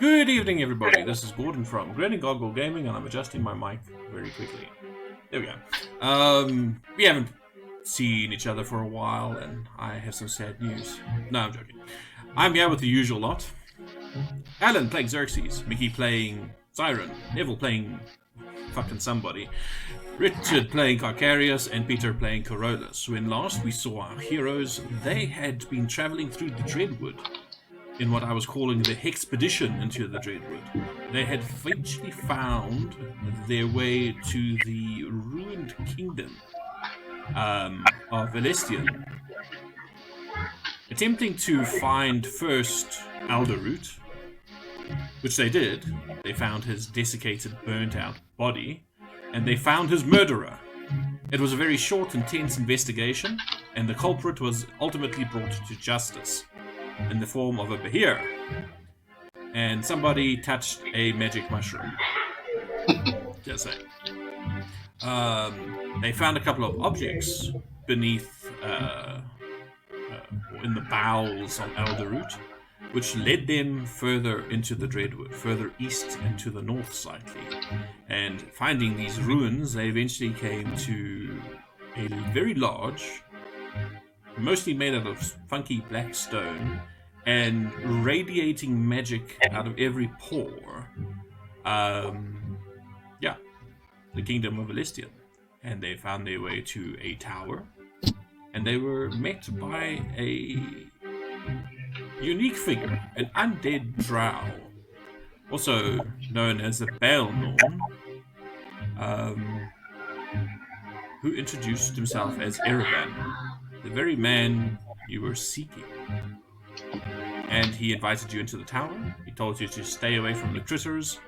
Good evening, everybody. This is Gordon from Greyhawk Gaming, and I'm adjusting my mic very quickly. There we go. We haven't seen each other for a while, and I have some sad news. No, I'm joking. I'm here with the usual lot. Alan playing Xerxes, Mickey playing Siren, Neville playing fucking somebody, Richard playing Carcarius, and Peter playing Corollas. When last we saw our heroes, they had been traveling through the Dreadwood in what I was calling the Hexpedition into the Dreadwood. They had eventually found their way to the ruined kingdom of Elysstrean, attempting to find first Alderroot, which they did. They found his desiccated, burnt-out body, and they found his murderer. It was a very short and tense investigation, and the culprit was ultimately brought to justice in the form of a Behir. And somebody touched a magic mushroom. Just saying. They found a couple of objects beneath, in the bowels of Alderroot, which led them further into the Dreadwood, further east and to the north slightly. And finding these ruins, they eventually came to a very large, mostly made out of funky black stone, and radiating magic out of every pore. The kingdom of Elysstrean. And they found their way to a tower, and they were met by a unique figure, an undead drow, also known as the Baelnorn, who introduced himself as Erevan, the very man you were seeking. And he invited you into the tower. He told you to stay away from the critters,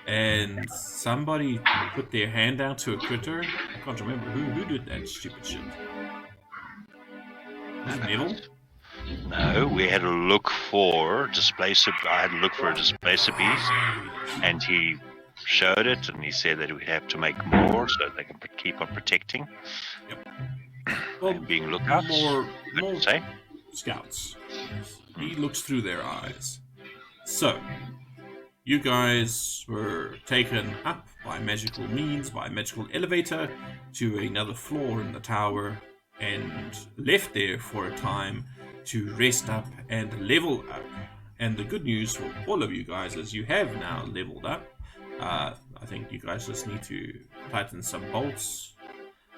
and somebody put their hand out to a critter. I can't remember who did that stupid shit. Was it Neville? No, we had to look for displacer. I had to look for a displacer beast, and he showed it, and he said that we have to make more so they can keep on protecting. Yep. Well, and being lookouts. More say? Scouts. He looks through their eyes. So, you guys were taken up by magical means, by a magical elevator, to another floor in the tower, and left there for a time to rest up and level up. And the good news for all of you guys is you have now leveled up. I think you guys just need to tighten some bolts.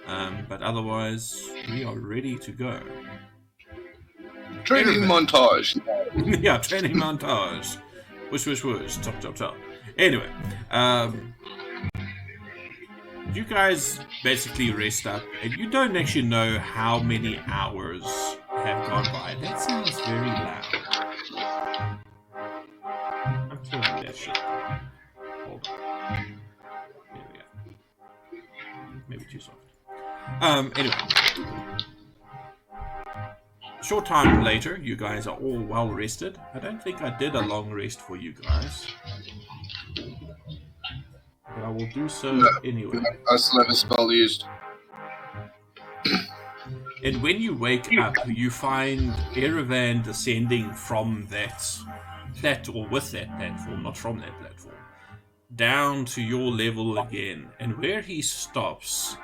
But otherwise, we are ready to go. Training montage. Yeah, training montage. Whoosh, whoosh, whoosh. Chop, chop, chop. Anyway, you guys basically rest up, and you don't actually know how many hours have gone by. That sounds very loud. I'm killing that shit. Hold on. There we go. Maybe too soft. Anyway. Short time later, you guys are all well rested. I don't think I did a long rest for you guys, but I will do so anyway. I still have a spell used. And when you wake up, you find Erevan descending from that or with that platform, not from that platform, down to your level again. And where he stops,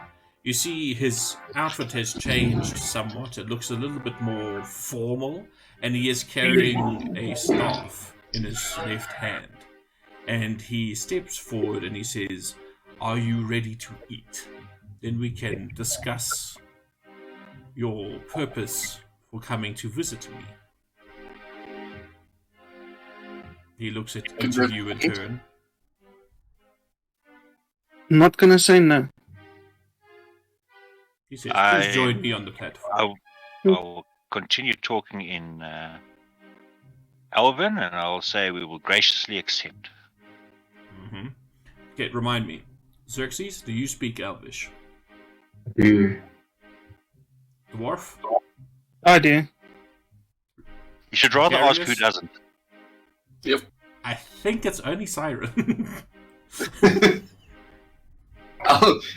you see his outfit has changed somewhat. It looks a little bit more formal, and he is carrying a staff in his left hand. And he steps forward and he says, "Are you ready to eat? Then we can discuss your purpose for coming to visit me." He looks at each of you in turn. I'm not gonna say no. He says, "Please join me on the platform." I'll continue talking in Elven, and I'll say we will graciously accept. Mm-hmm. Okay, remind me. Xerxes, do you speak Elvish? I do. Dwarf? I do. You should rather ask Darius? who doesn't. Yep. I think it's only Siren.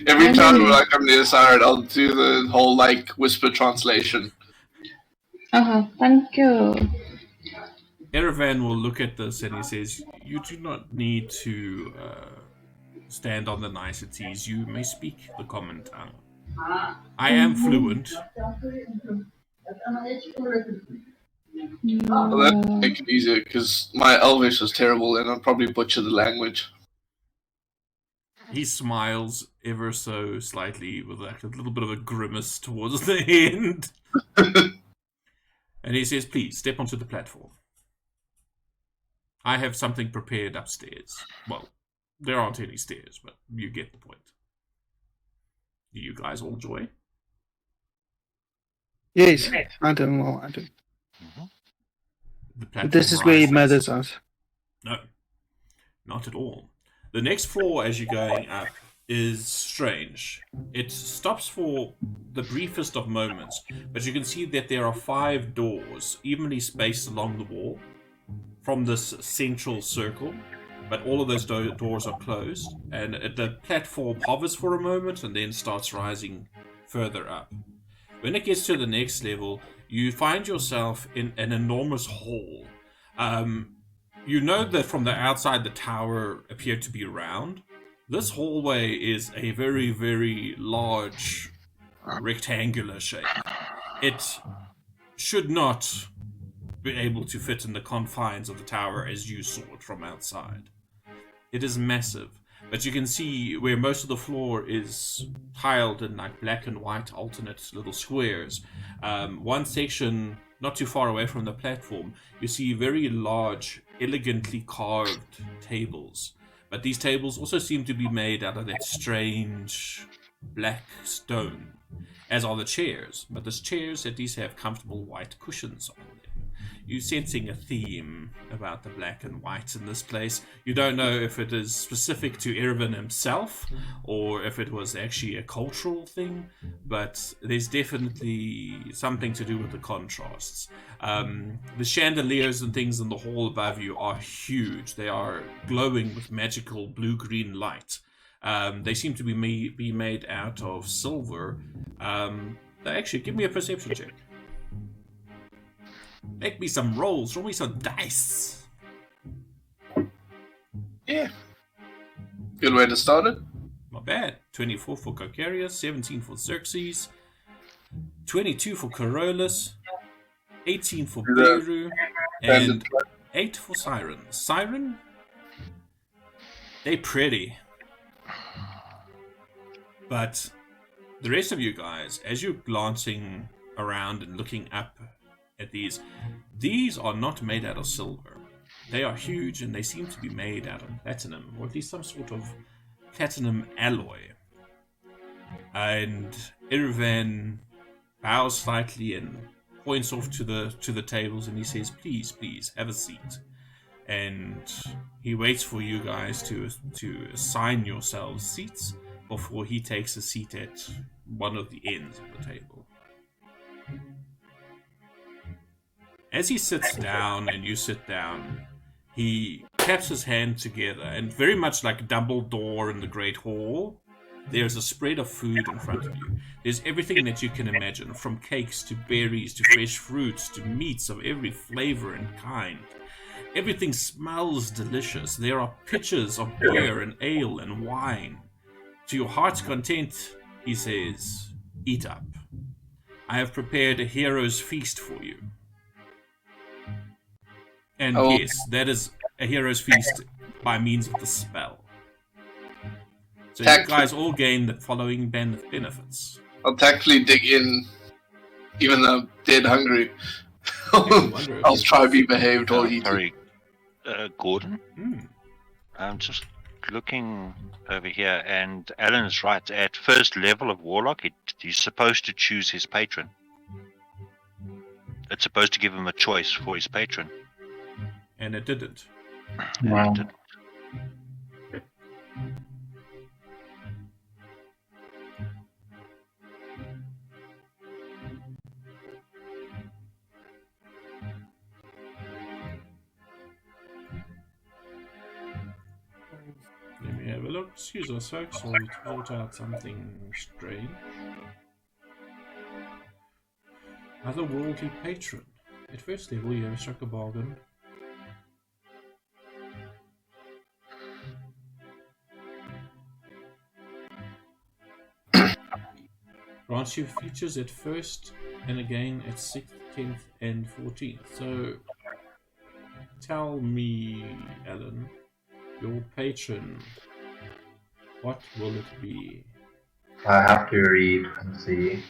Every time when I come near Siren, I'll do the whole whisper translation. Thank you. Erevan will look at this and he says, "You do not need to stand on the niceties. You may speak the common tongue. I am fluent." Well, that make it easier because my Elvish is terrible and I'll probably butcher the language. He smiles ever so slightly with like a little bit of a grimace towards the end. And he says, "Please, step onto the platform. I have something prepared upstairs." Well, there aren't any stairs, but you get the point. Do you guys all join? Yes, I do. Well, I do. The But platform this is where it rises. matters us. No, not at all. The next floor as you're going up is strange. It stops for the briefest of moments, but you can see that there are 5 doors evenly spaced along the wall from this central circle, but all of those doors are closed, and the platform hovers for a moment and then starts rising further up. When it gets to the next level, you find yourself in an enormous hall. You know that from the outside the tower appeared to be round. This hallway is a very, very large rectangular shape. It should not be able to fit in the confines of the tower as you saw it from outside. It is massive, but you can see where most of the floor is tiled in like black and white alternate little squares. One section not too far away from the platform, you see very large, elegantly carved tables. But these tables also seem to be made out of that strange black stone, as are the chairs. But the chairs at least have comfortable white cushions on them. You're sensing a theme about the black and white in this place. You don't know if it is specific to Erevan himself, or if it was actually a cultural thing, but there's definitely something to do with the contrasts. The chandeliers and things in the hall above you are huge. They are glowing with magical blue-green light. They seem to be made out of silver. Actually, give me a perception check. Make me some rolls. Roll me some dice. Yeah. Good way to start it. Not bad. 24 for Carcarius, 17 for Xerxes, 22 for Carolus, 18 for Beru, and 8 for Siren. Siren? They pretty. But the rest of you guys, as you're glancing around and looking up at these are not made out of silver. They are huge and they seem to be made out of platinum, or at least some sort of platinum alloy. And Erevan bows slightly and points off to the tables and he says, "Please, please, have a seat." And he waits for you guys to assign yourselves seats before he takes a seat at one of the ends of the table. As he sits down and you sit down, he claps his hand together, and very much like Dumbledore in the Great Hall, there's a spread of food in front of you. There's everything that you can imagine, from cakes to berries to fresh fruits to meats of every flavor and kind. Everything smells delicious. There are pitchers of beer and ale and wine. To your heart's content, he says, "Eat up. I have prepared a hero's feast for you." And yes, that is a hero's feast by means of the spell. So you guys all gain the following benefits. I'll tactfully dig in, even though I'm dead hungry. I'll try to be behaved while eating. Sorry, Gordon? Hmm. I'm just looking over here, and Alan is right. At first level of Warlock, he's supposed to choose his patron. It's supposed to give him a choice for his patron. And it didn't. Wow. Let me have a look. Excuse us, folks, while we sort out something strange. Otherworldly patron. At first level, you have struck a bargain Grants you features at first and again at 6th, 10th, and 14th. So, tell me, Alan, your patron, what will it be? I have to read and see.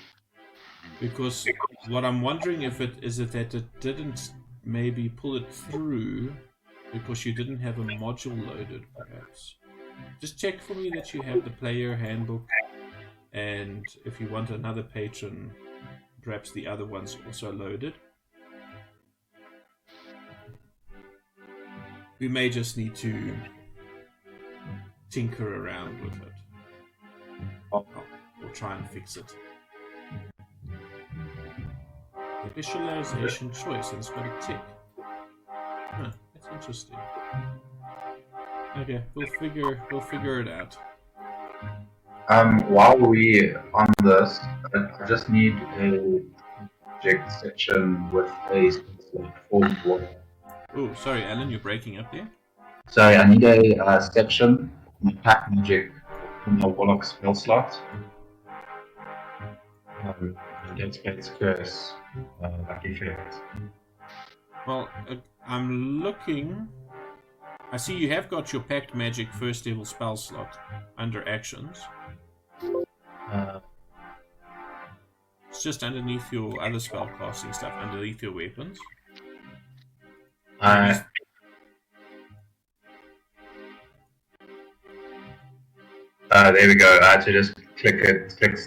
Because what I'm wondering if it is it that it didn't maybe pull it through because you didn't have a module loaded, perhaps. Just check for me that you have the player handbook, and if you want another patron, perhaps the other one's also loaded. We may just need to tinker around with it. Or try and fix it. Visualization choice, and it's got a tick. Huh, that's interesting. Okay, we'll figure it out. While we on this, I just need a project section with a specific form water. Oh, sorry, Alan, you're breaking up there. Sorry, I need a section in Pack Magic from the Warlock spell slot. Dead Space Curse, like effect. Well, I'm looking. I see you have got your Pact Magic first level spell slot under actions. It's just underneath your other spell casting stuff, underneath your weapons. There we go. I had to just click it, click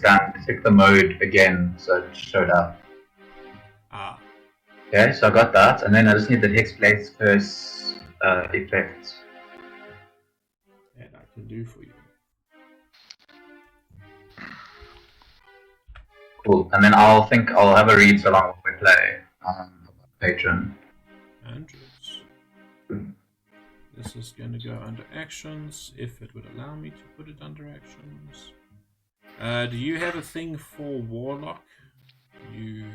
the mode again, so it showed up. Ah. Okay, so I got that, and then I just need the Hexblade Curse effect. That I can do for you. Cool, and then I'll have a read so long while we play. Patron. Andrews. This is going to go under actions, if it would allow me to put it under actions. Do you have a thing for Warlock? You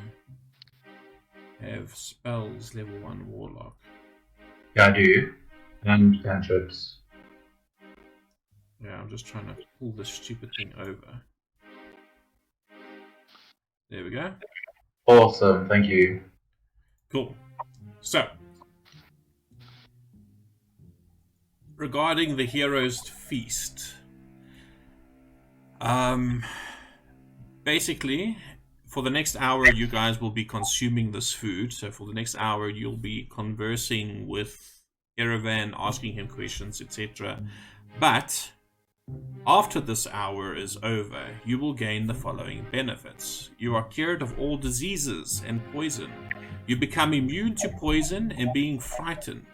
have spells level 1 Warlock. Yeah, I do. And cantrips. Yeah, I'm just trying to pull this stupid thing over. There we go. Awesome, thank you. Cool. So, regarding the Hero's Feast, basically, for the next hour, you guys will be consuming this food. So for the next hour, you'll be conversing with Erevan, asking him questions, etc. But after this hour is over, you will gain the following benefits. You are cured of all diseases and poison. You become immune to poison and being frightened.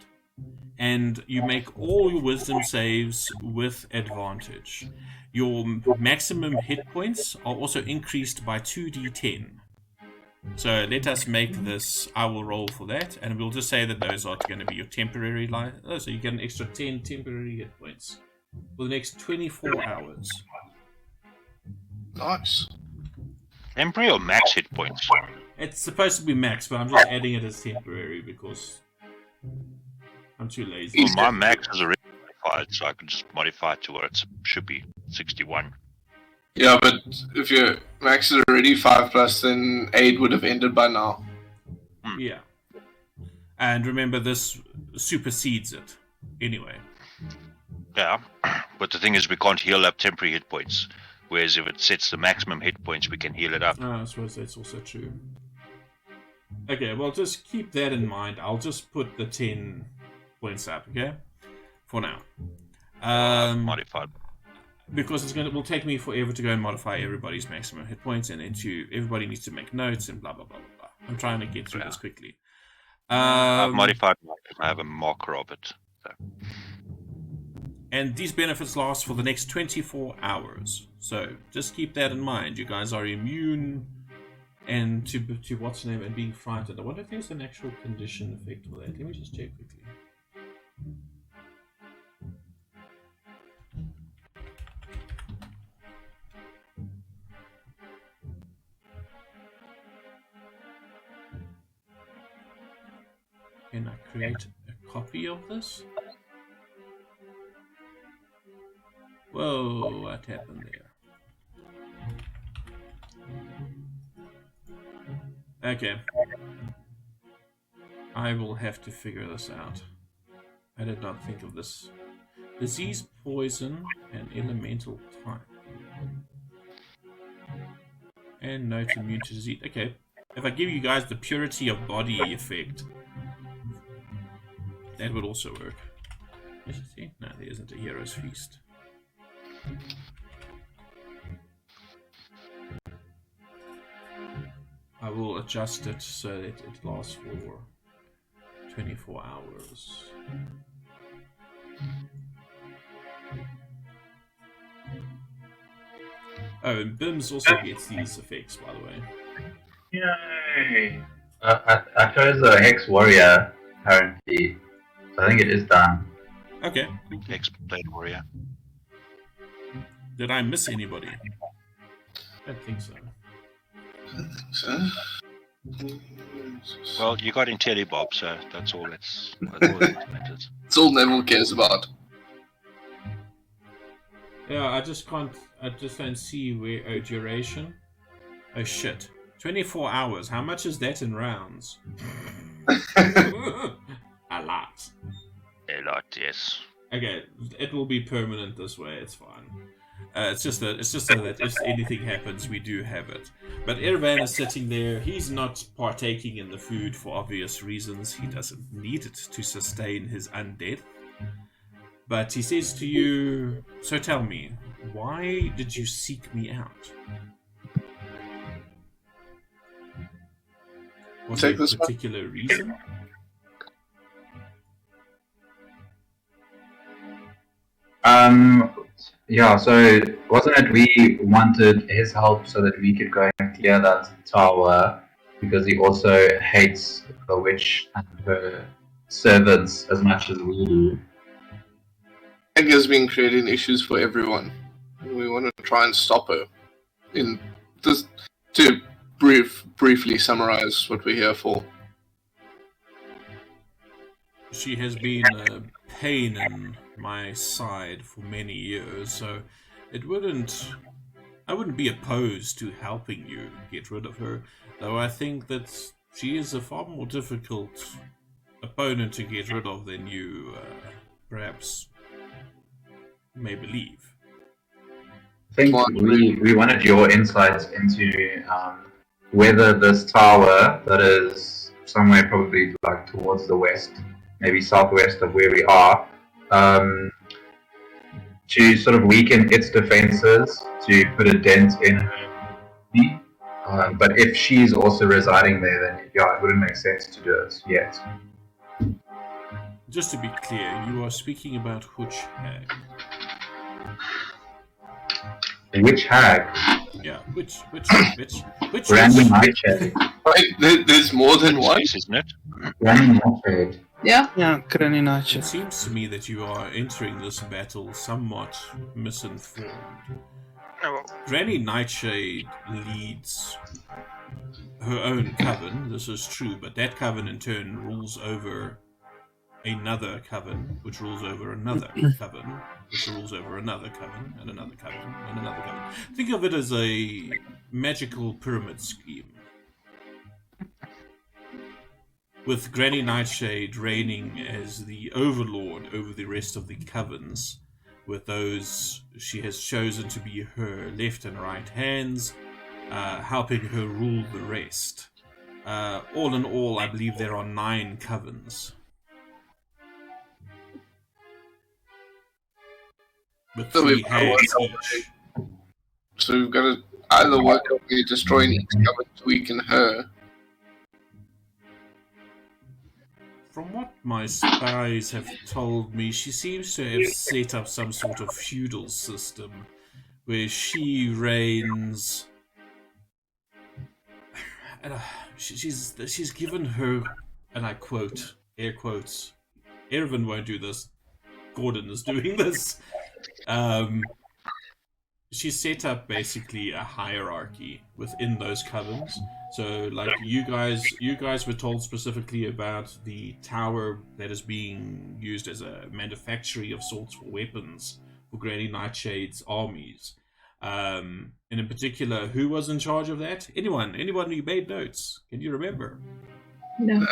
And you make all your wisdom saves with advantage. Your maximum hit points are also increased by 2d10. So let us make this, I will roll for that, and we'll just say that those are going to be your temporary life. Oh, so you get an extra 10 temporary hit points for the next 24 hours. Nice. Temporary or max hit points? It's supposed to be max, but I'm just adding it as temporary because I'm too lazy. Well, my max is already modified, so I can just modify it to where it should be 61. Yeah, but if your max is already 5+, then aid would have ended by now. Yeah. And remember, this supersedes it. Anyway. Yeah, but the thing is we can't heal up temporary hit points. Whereas if it sets the maximum hit points, we can heal it up. I suppose that's also true. Okay, well, just keep that in mind. I'll just put the 10 points up, okay? For now. Modified. Because it will take me forever to go and modify everybody's maximum hit points, and then everybody needs to make notes and blah blah blah blah blah. I'm trying to get through this quickly. I've modified mine. I have a marker of it. So. And these benefits last for the next 24 hours. So just keep that in mind. You guys are immune and to what's name and being frightened. I wonder if there's an actual condition effect for that. Let me just check quickly. Can I create a copy of this? Whoa, what happened there? Okay. I will have to figure this out. I did not think of this. Disease, poison, and elemental type. And no to immune to disease. Okay. If I give you guys the purity of body effect, that would also work. Let's see. No, there isn't a hero's feast. I will adjust it so that it lasts for 24 hours. Oh, and Bims also gets these effects, by the way. Yay! I chose a Hex Warrior currently, so I think it is done. Okay. X-Blade Warrior. Did I miss anybody? I don't think so. So, Well, you got IntelliBob, so that's all that's all that matters. it's all Neville cares about. Yeah, I just don't see where. Oh, duration. Oh shit. 24 hours. How much is that in rounds? A lot. A lot, yes. Okay, it will be permanent this way. It's fine. It's just so that if anything happens, we do have it. But Irvan is sitting there. He's not partaking in the food for obvious reasons. He doesn't need it to sustain his undead. But he says to you, so tell me, why did you seek me out? Was there a particular reason? Yeah, so wasn't it we wanted his help so that we could go and clear that tower, because he also hates the witch and her servants as much as we do. Edgar's been creating issues for everyone. We want to try and stop her. In this, to briefly summarize what we're here for. She has been a pain in my side for many years, so I wouldn't be opposed to helping you get rid of her, though I think that she is a far more difficult opponent to get rid of than you perhaps may believe. I think we wanted your insights into whether this tower that is somewhere probably like towards the west, maybe southwest of where we are, to sort of weaken its defenses, to put a dent in her. But if she's also residing there, then yeah, it wouldn't make sense to do it yet. Just to be clear, you are speaking about which hag? Which hag? Yeah, which Random Nightshade. Wait, there's more than one? Isn't it? Random Nightshade. Yeah. Yeah, Granny It Nightshade. seems to me that you are entering this battle somewhat misinformed. Granny Nightshade leads her own coven, this is true, but that coven in turn rules over another coven, which rules over another coven, which rules over another coven, and another coven, and another coven. Think of it as a magical pyramid scheme, with Granny Nightshade reigning as the overlord over the rest of the covens, with those she has chosen to be her left and right hands, helping her rule the rest. All in all, I believe there are 9 covens. With 3 hags each. So we've got to either work on destroying each coven to weaken her. From what my spies have told me, she seems to have set up some sort of feudal system where she reigns. And she's given her, and I quote, air quotes, Erwin won't do this, Gordon is doing this. She set up basically a hierarchy within those covens. So, like, you guys were told specifically about the tower that is being used as a manufactory of sorts for weapons for Granny Nightshade's armies. And in particular, who was in charge of that? Anyone who made notes? Can you remember? No.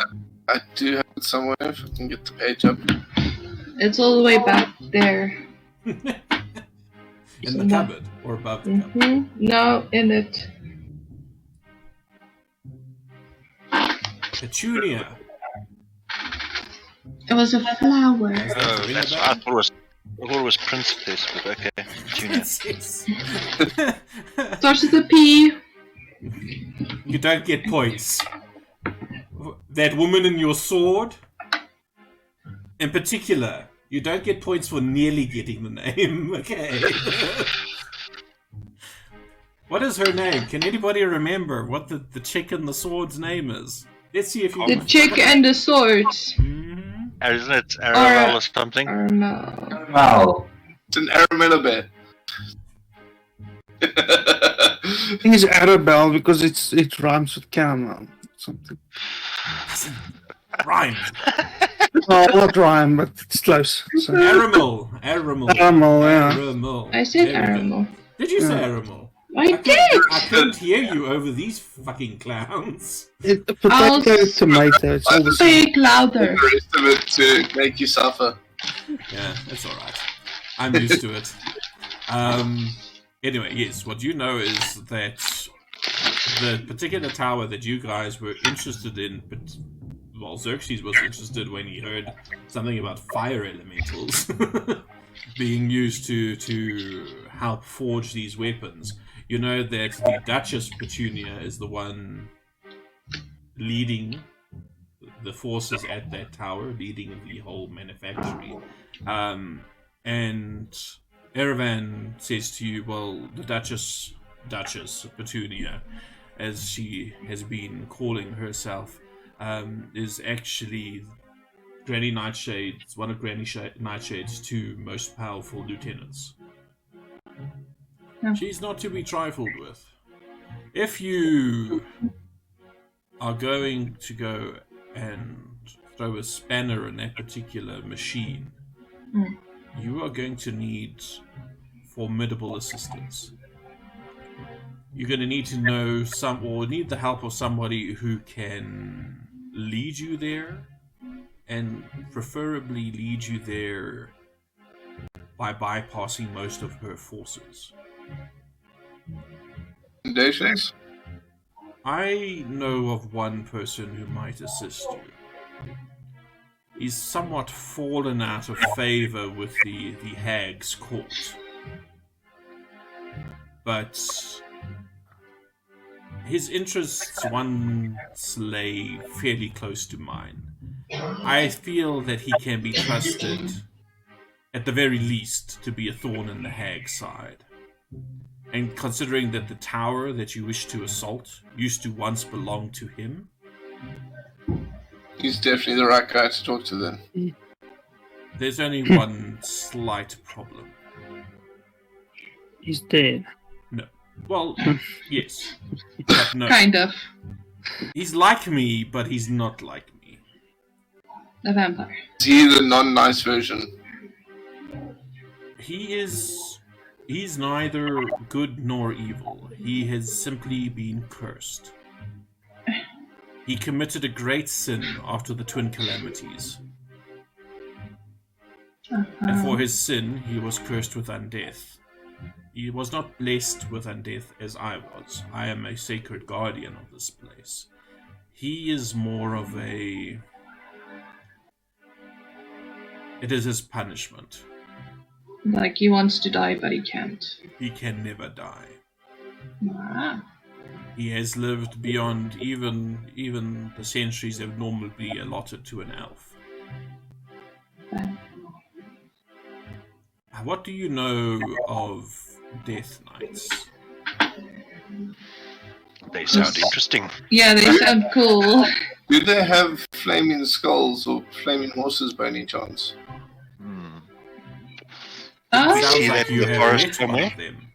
I do have it somewhere if I can get the page up. It's all the way back there. In the cupboard or above the cupboard? Mm-hmm. No, in it. Petunia. It was a flower. Oh, that's I thought it was princess, but okay. Tuna. Starts with a P. You don't get points. That woman in your sword, in particular, you don't get points for nearly getting the name. Okay. What is her name? Can anybody remember what the chick in the sword's name is? Let's see if you The chick and the swords. Isn't it Arabelle or something? No. Well, It's an Arabella bear. I think it's Arabelle because it rhymes with caramel. Something. Rhyme. Oh, not rhyme, but it's close. So. Aramel, yeah. Aramel. I said There we go. animal. Did you say Yeah. Aramel? I did! I couldn't hear you over these fucking clowns. Potato, tomato, it's all the same. Speak louder. The rest of it to make you suffer. Yeah, that's alright. I'm used to it. Anyway, yes, what you know is that the particular tower that you guys were interested in, but well, Xerxes was interested when he heard something about fire elementals being used to help forge these weapons. You know that the Duchess Petunia is the one leading the forces at that tower, leading the whole manufactory. And Erevan says to you, well, the Duchess Petunia, as she has been calling herself, is actually Granny Nightshade's, one of Granny Nightshade's two most powerful lieutenants. Yeah. She's not to be trifled with. If you are going to go and throw a spanner in that particular machine, you are going to need formidable assistance. You're going to need to know need the help of somebody who can lead you there, and preferably lead you there by bypassing most of her forces. Recommendations? I know of one person who might assist you. He's somewhat fallen out of favor with the Hag's court. But his interests once lay fairly close to mine. I feel that he can be trusted, at the very least, to be a thorn in the Hag's side. And considering that the tower that you wish to assault used to once belong to him, He's definitely the right guy to talk to then. there's only one slight problem. He's dead. Well, yes, but no. Kind of. He's like me, but he's not like me. A vampire. Is he the non-nice version? He's neither good nor evil. He has simply been cursed. He committed a great sin after the twin calamities. And for his sin, he was cursed with undeath. He was not blessed with undeath as I was. I am a sacred guardian of this place. He is more of a... It is his punishment. Like he wants to die, but he can't. He can never die. Ah. He has lived beyond even the centuries that would normally be allotted to an elf. What do you know of Death Knights? They sound interesting. Yeah, they sound cool. Do they have flaming skulls or flaming horses by any chance? Oh, We see Sounds that like in you the have forest met one somewhere. of them.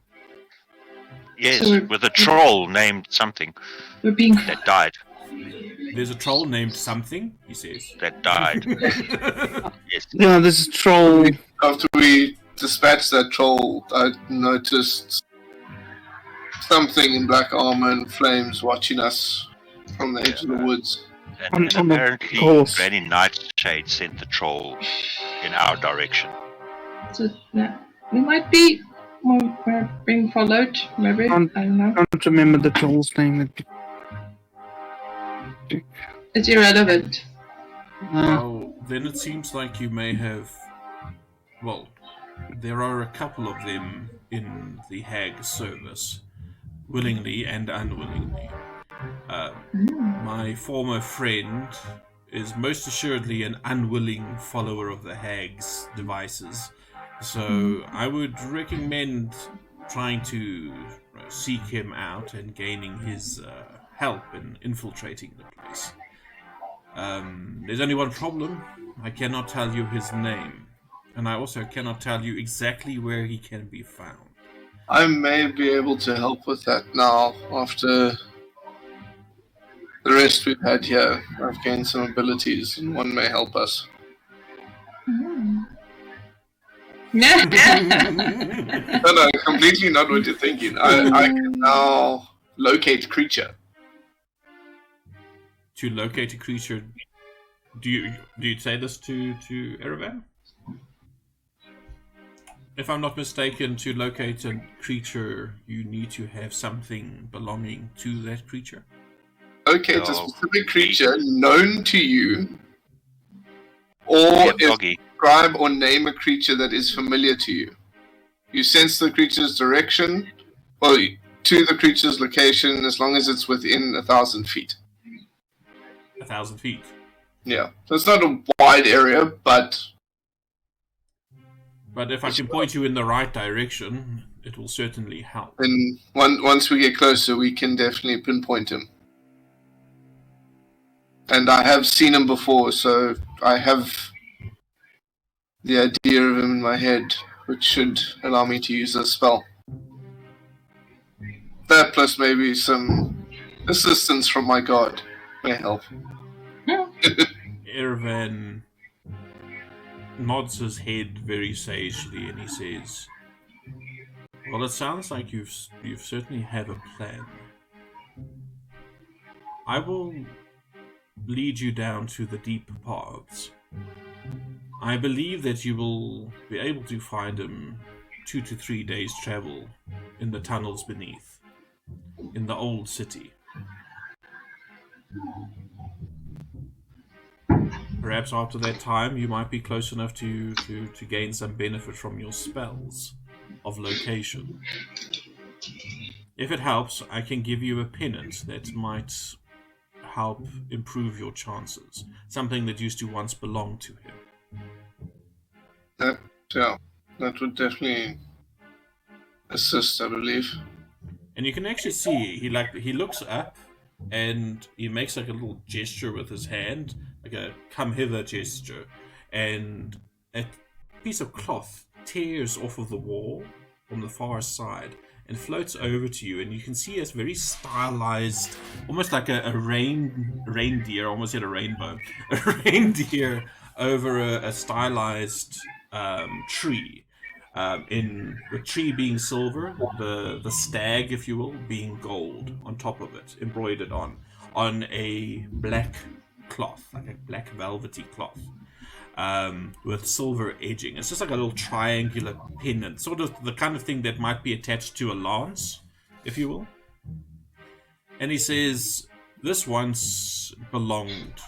Yes, So we're- with a troll named something we're being. that died. There's a troll named something, he says. That died. Yes. Yeah, this is troll. After we dispatched that troll, I noticed something in black armor and flames watching us from the edge of the woods. And On the apparently, course. Granny Nightshade sent the troll in our direction. So, yeah. We might be being followed, maybe. I don't know. I don't remember the troll's name. It's irrelevant. Well, then it seems like you may have. Well, there are a couple of them in the hag service, willingly and unwillingly. My former friend is most assuredly an unwilling follower of the hag's devices, so I would recommend trying to seek him out and gaining his help in infiltrating the place. There's only one problem. I cannot tell you his name, and I also cannot tell you exactly where he can be found. I may be able to help with that now after the rest we've had here. I've gained some abilities, and one may help us. No, completely not what you're thinking. I can now locate creature. To locate a creature, do you say this to Erevan? If I'm not mistaken, to locate a creature, you need to have something belonging to that creature. Locate a specific creature known to you, or describe or name a creature that is familiar to you. You sense the creature's direction, well, to the creature's location, as long as it's within 1,000 feet. 1,000 feet. Yeah, so it's not a wide area, but if I can point you in the right direction, it will certainly help. And once we get closer, we can definitely pinpoint him. And I have seen him before, so I have the idea of him in my head, which should allow me to use a spell. That plus maybe some assistance from my god may help. Erevan nods his head very sagely and he says, "Well, it sounds like you've certainly have a plan. I will lead you down to the deep paths. I believe that you will be able to find him 2 to 3 days' travel in the tunnels beneath, in the old city. Perhaps after that time, you might be close enough to gain some benefit from your spells of location. If it helps, I can give you a pennant that might help improve your chances. Something that used to once belong to him." That would definitely assist, I believe. And you can actually see he looks up and he makes like a little gesture with his hand, like a come hither gesture, and a piece of cloth tears off of the wall from the far side and floats over to you, and you can see it's very stylized, almost like a reindeer, almost hit a rainbow, a reindeer over a stylized tree. In the tree being silver, the stag, if you will, being gold on top of it, embroidered on a black cloth, like a black velvety cloth, with silver edging. It's just like a little triangular pendant, sort of the kind of thing that might be attached to a lance, if you will. And he says, "This once belonged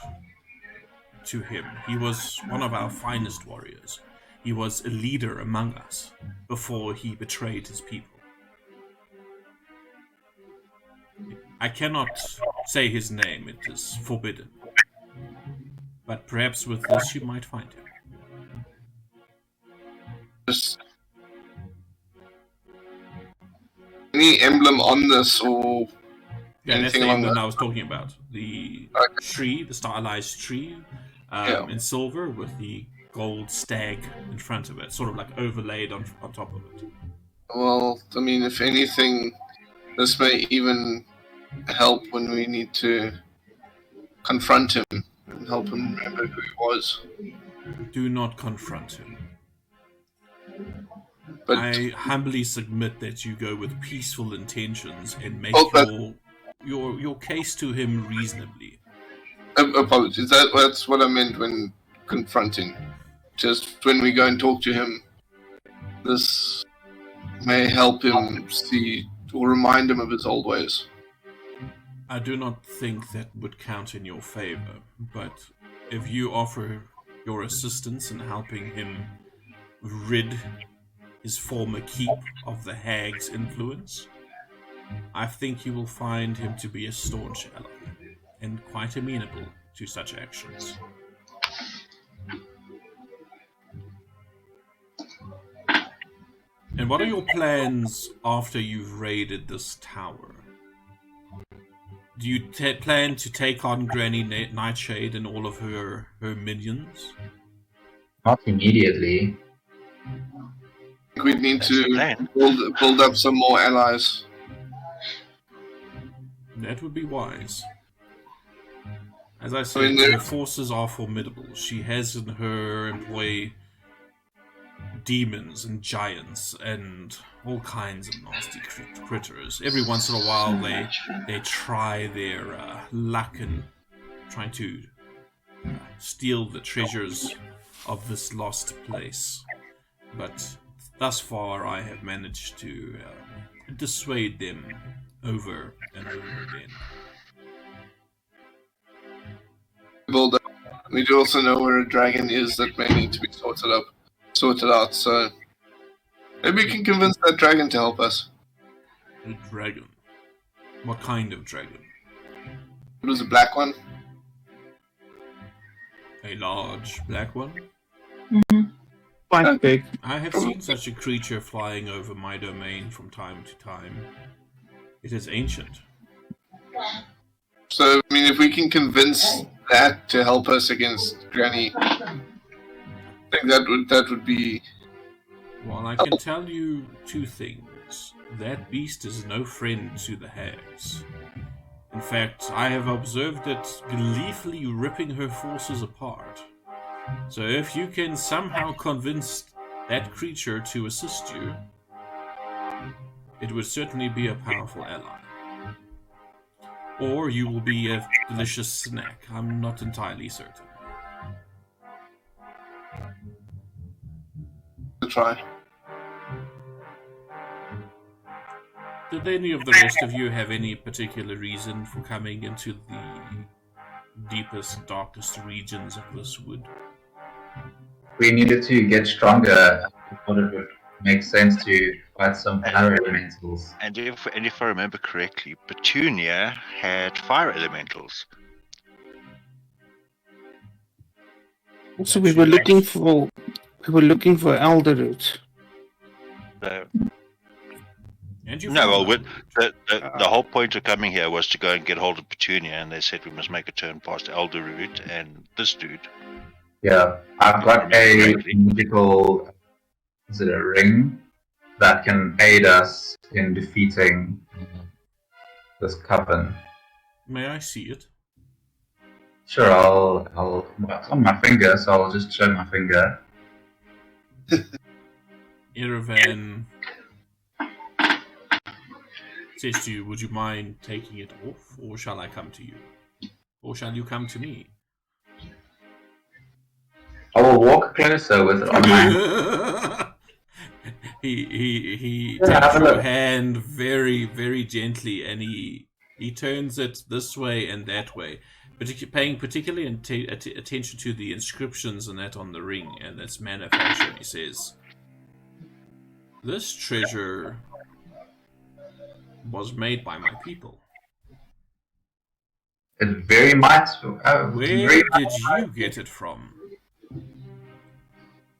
to him. He was one of our finest warriors. He was a leader among us before he betrayed his people. I cannot say his name, it is forbidden. But perhaps with this you might find him." Just any emblem on this or Yeah, that's anything the along emblem that? I was talking about. The tree, the stylized tree, in silver with the gold stag in front of it, sort of like overlaid on top of it. Well, I mean, if anything, this may even help when we need to confront him and help him remember who he was. Do not confront him. But I humbly submit that you go with peaceful intentions and make your case to him reasonably. Apologies. That's what I meant when confronting. Just when we go and talk to him, this may help him see or remind him of his old ways. I do not think that would count in your favor, but if you offer your assistance in helping him rid his former keep of the hag's influence, I think you will find him to be a staunch ally and quite amenable to such actions. And what are your plans after you've raided this tower? Do you plan to take on Granny Nightshade and all of her minions? Not immediately. We need to build up some more allies. That would be wise. As I said, her forces are formidable. She has in her employ demons and giants and all kinds of nasty critters. Every once in a while they try their luck in trying to steal the treasures of this lost place. But thus far I have managed to dissuade them over and over again. We do also know where a dragon is that may need to be sorted out, so maybe we can convince that dragon to help us. A dragon? What kind of dragon? It was a black one. A large black one? Quite big. I have seen such a creature flying over my domain from time to time. It is ancient. So, I mean, if we can convince that to help us against Granny, I think that would be... Well, I can tell you two things. That beast is no friend to the hags. In fact, I have observed it gleefully ripping her forces apart. So if you can somehow convince that creature to assist you, it would certainly be a powerful ally. Or you will be a delicious snack. I'm not entirely certain. Try. Did any of the rest of you have any particular reason for coming into the deepest, darkest regions of this wood? We needed to get stronger. We thought it would make sense to fight some fire elementals. And if I remember correctly, Petunia had fire elementals. Also, we were looking for elder root. And you No, well, the whole point of coming here was to go and get hold of Petunia, and they said we must make a turn past Elderroot and this dude. Yeah, I've got a magical, is it a ring, that can aid us in defeating this coven. May I see it? Sure, I'll it's on my finger, so I'll just show my finger. Erevan says to you, would you mind taking it off, or shall I come to you? Or shall you come to me? I will walk closer with it on my He takes your hand very, very gently, and he turns it this way and that way, paying particularly attention to the inscriptions and that on the ring and its manufacture. He says, "This treasure was made by my people." It very much. Where did you get it from?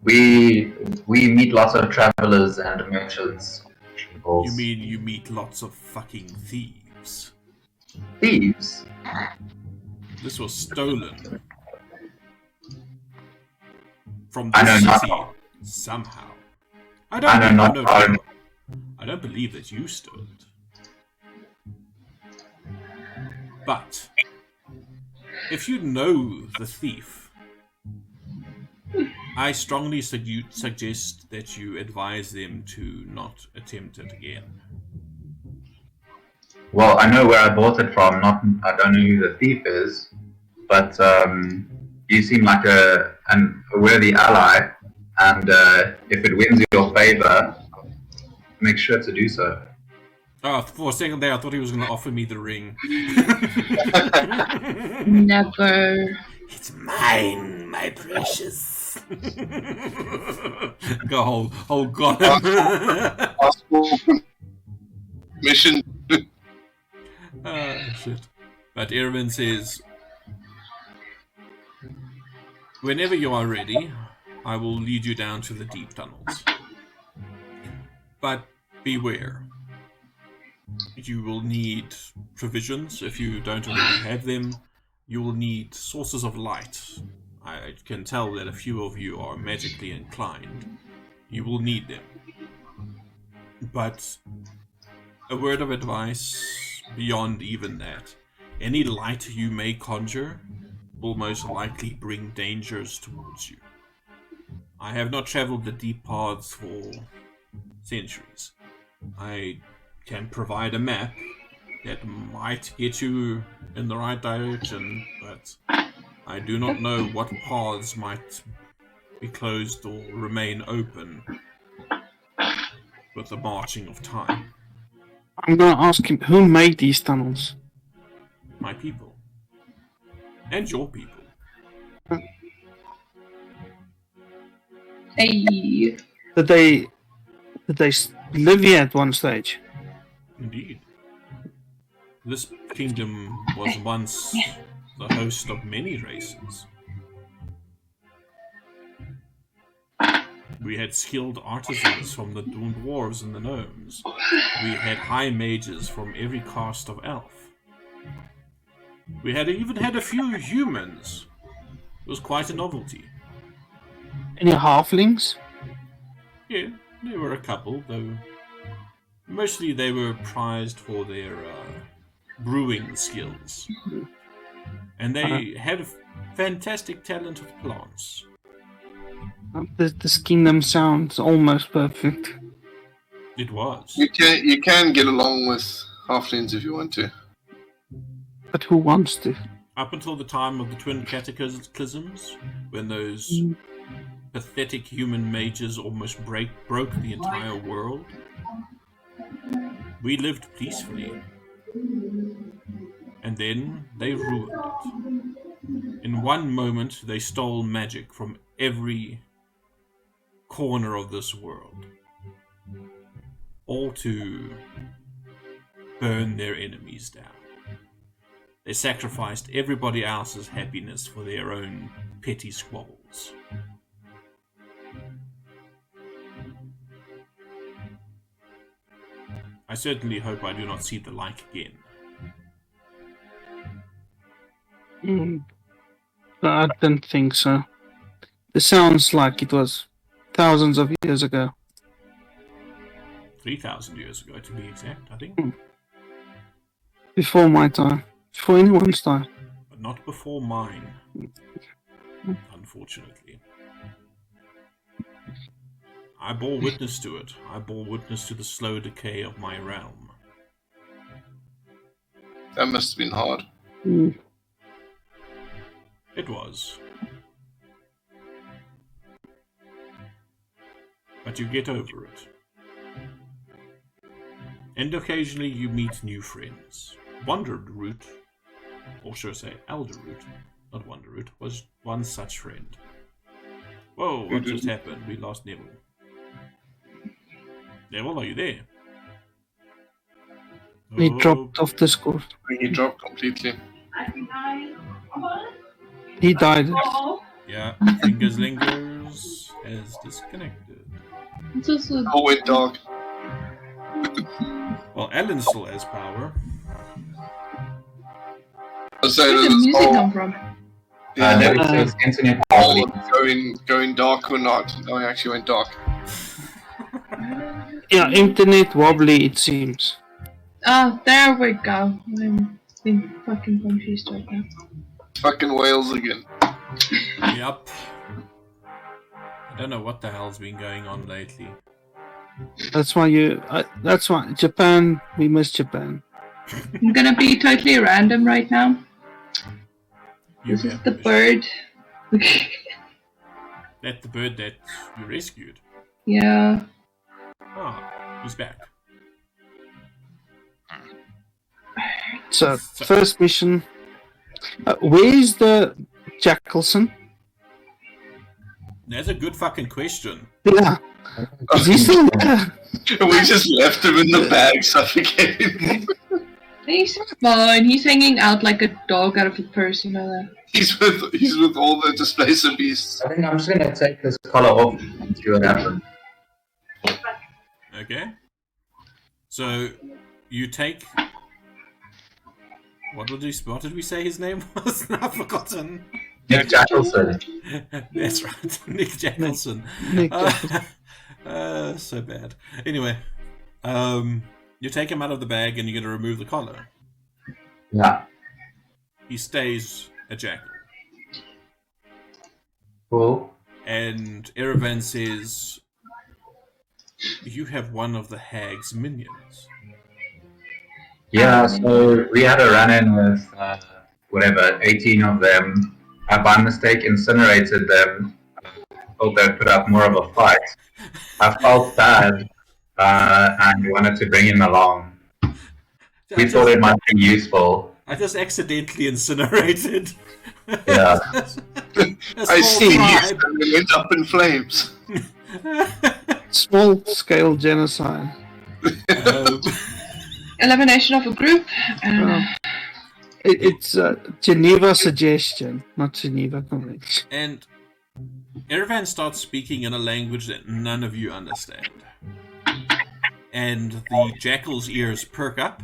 We meet lots of travelers and merchants. You mean you meet lots of fucking thieves? Thieves? This was stolen from I the know city not. somehow. I know not. I don't believe that you stole it. But if you know the thief, I strongly suggest that you advise them to not attempt it again. Well, I know where I bought it from. I don't know who the thief is, but you seem like a worthy ally, and if it wins your favor, make sure to do so. Oh, for a second there, I thought he was going to offer me the ring. Never. It's mine, my precious. Go hold God. Ask for permission. Shit. But Irvin says, whenever you are ready, I will lead you down to the deep tunnels. But beware. You will need provisions if you don't already have them. You will need sources of light. I can tell that a few of you are magically inclined. You will need them. But a word of advice beyond even that. Any light you may conjure will most likely bring dangers towards you. I have not traveled the deep paths for centuries. I can provide a map that might get you in the right direction, but I do not know what paths might be closed or remain open with the marching of time. I'm gonna ask him, who made these tunnels? My people. And your people. Hey. Did they live here at one stage? Indeed. This kingdom was once the host of many races. We had skilled artisans from the dwarves and the gnomes. We had high mages from every caste of elf. We had even had a few humans. It was quite a novelty. Any halflings? Yeah, there were a couple, though mostly they were prized for their brewing skills. And they had a fantastic talent with plants. This kingdom sounds almost perfect. It was. You can get along with halflings if you want to. But who wants to? Up until the time of the twin cataclysms, when those pathetic human mages almost broke the entire world, we lived peacefully. And then they ruined it. In one moment, they stole magic from every corner of this world, all to burn their enemies down. They sacrificed everybody else's happiness for their own petty squabbles. I certainly hope I do not see the like again. I don't think so. This sounds like it was thousands of years ago. 3,000 years ago, to be exact, I think. Before my time. Before anyone's time. But not before mine, unfortunately. I bore witness to it. I bore witness to the slow decay of my realm. That must have been hard. It was. But you get over it. And occasionally you meet new friends. Wanderroot, or should I say Elderroot, not Wanderroot, was one such friend. Whoa, what just happened? We lost Neville. Neville, are you there? He dropped off Discord. He dropped completely. He died. Yeah, Fingers Lingers has disconnected. Oh, went dark. Well, Ellen still has power. So Where did the music come from? Never says internet quality. Going dark or not? No, it actually went dark. Yeah, internet wobbly it seems. Oh, there we go. I'm being fucking confused right now. Fucking Wales again. Yep. don't know what the hell's been going on lately. That's why that's why Japan. We miss Japan. I'm gonna be totally random right now. You This is have the permission. bird. That's the bird that you rescued. Yeah. Ah, he's back. So first mission. Where's the Jackalson? That's a good fucking question. Yeah. Is he still there? We just left him in the bag suffocating. He's fine. He's hanging out like a dog out of a purse, you know that. He's with all the displacer beasts. I think I'm just gonna take this collar off and see what happens. Okay. So you take. What did we say his name was? I've forgotten. Nick Jackalson. That's right, Nick Jackalson. Nick So bad. Anyway, you take him out of the bag and you're going to remove the collar. Yeah. He stays a jackal. Cool. And Erevan says, you have one of the hag's minions. Yeah, so we had a run-in with, 18 of them. I by mistake incinerated them. Thought they'd put up more of a fight. I felt bad and wanted to bring him along. We thought it might be useful. I just accidentally incinerated. Yeah. I see, yes, and it went up in flames. Small scale genocide. Elimination of a group. It's a Geneva suggestion, not Geneva Convention. And Erevan starts speaking in a language that none of you understand. And the jackal's ears perk up.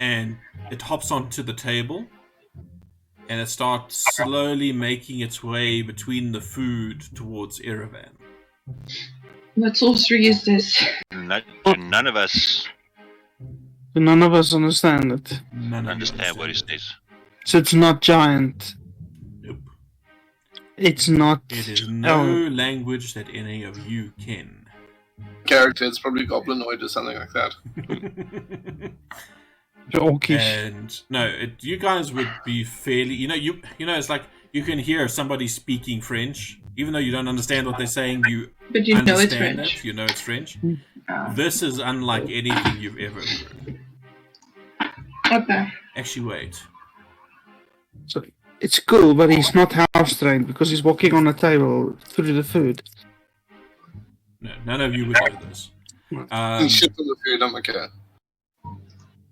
And it hops onto the table. And it starts slowly making its way between the food towards Erevan. What sorcery is this? None of us None of us understand it. None of you understand what he it. says. So it's not giant. Nope. It's not. It is no language that any of you ken. Character, it's probably goblinoid or something like that. Orcish. And no, you guys would be fairly. You know, it's like you can hear somebody speaking French, even though you don't understand what they're saying. But you know it's understand French. it. You know it's French. Oh. This is unlike anything you've ever heard. Okay. Actually, wait. So it's cool, but he's not house trained because he's walking on a table through the food. No, none of you would know this. Shit on the food, I'm okay.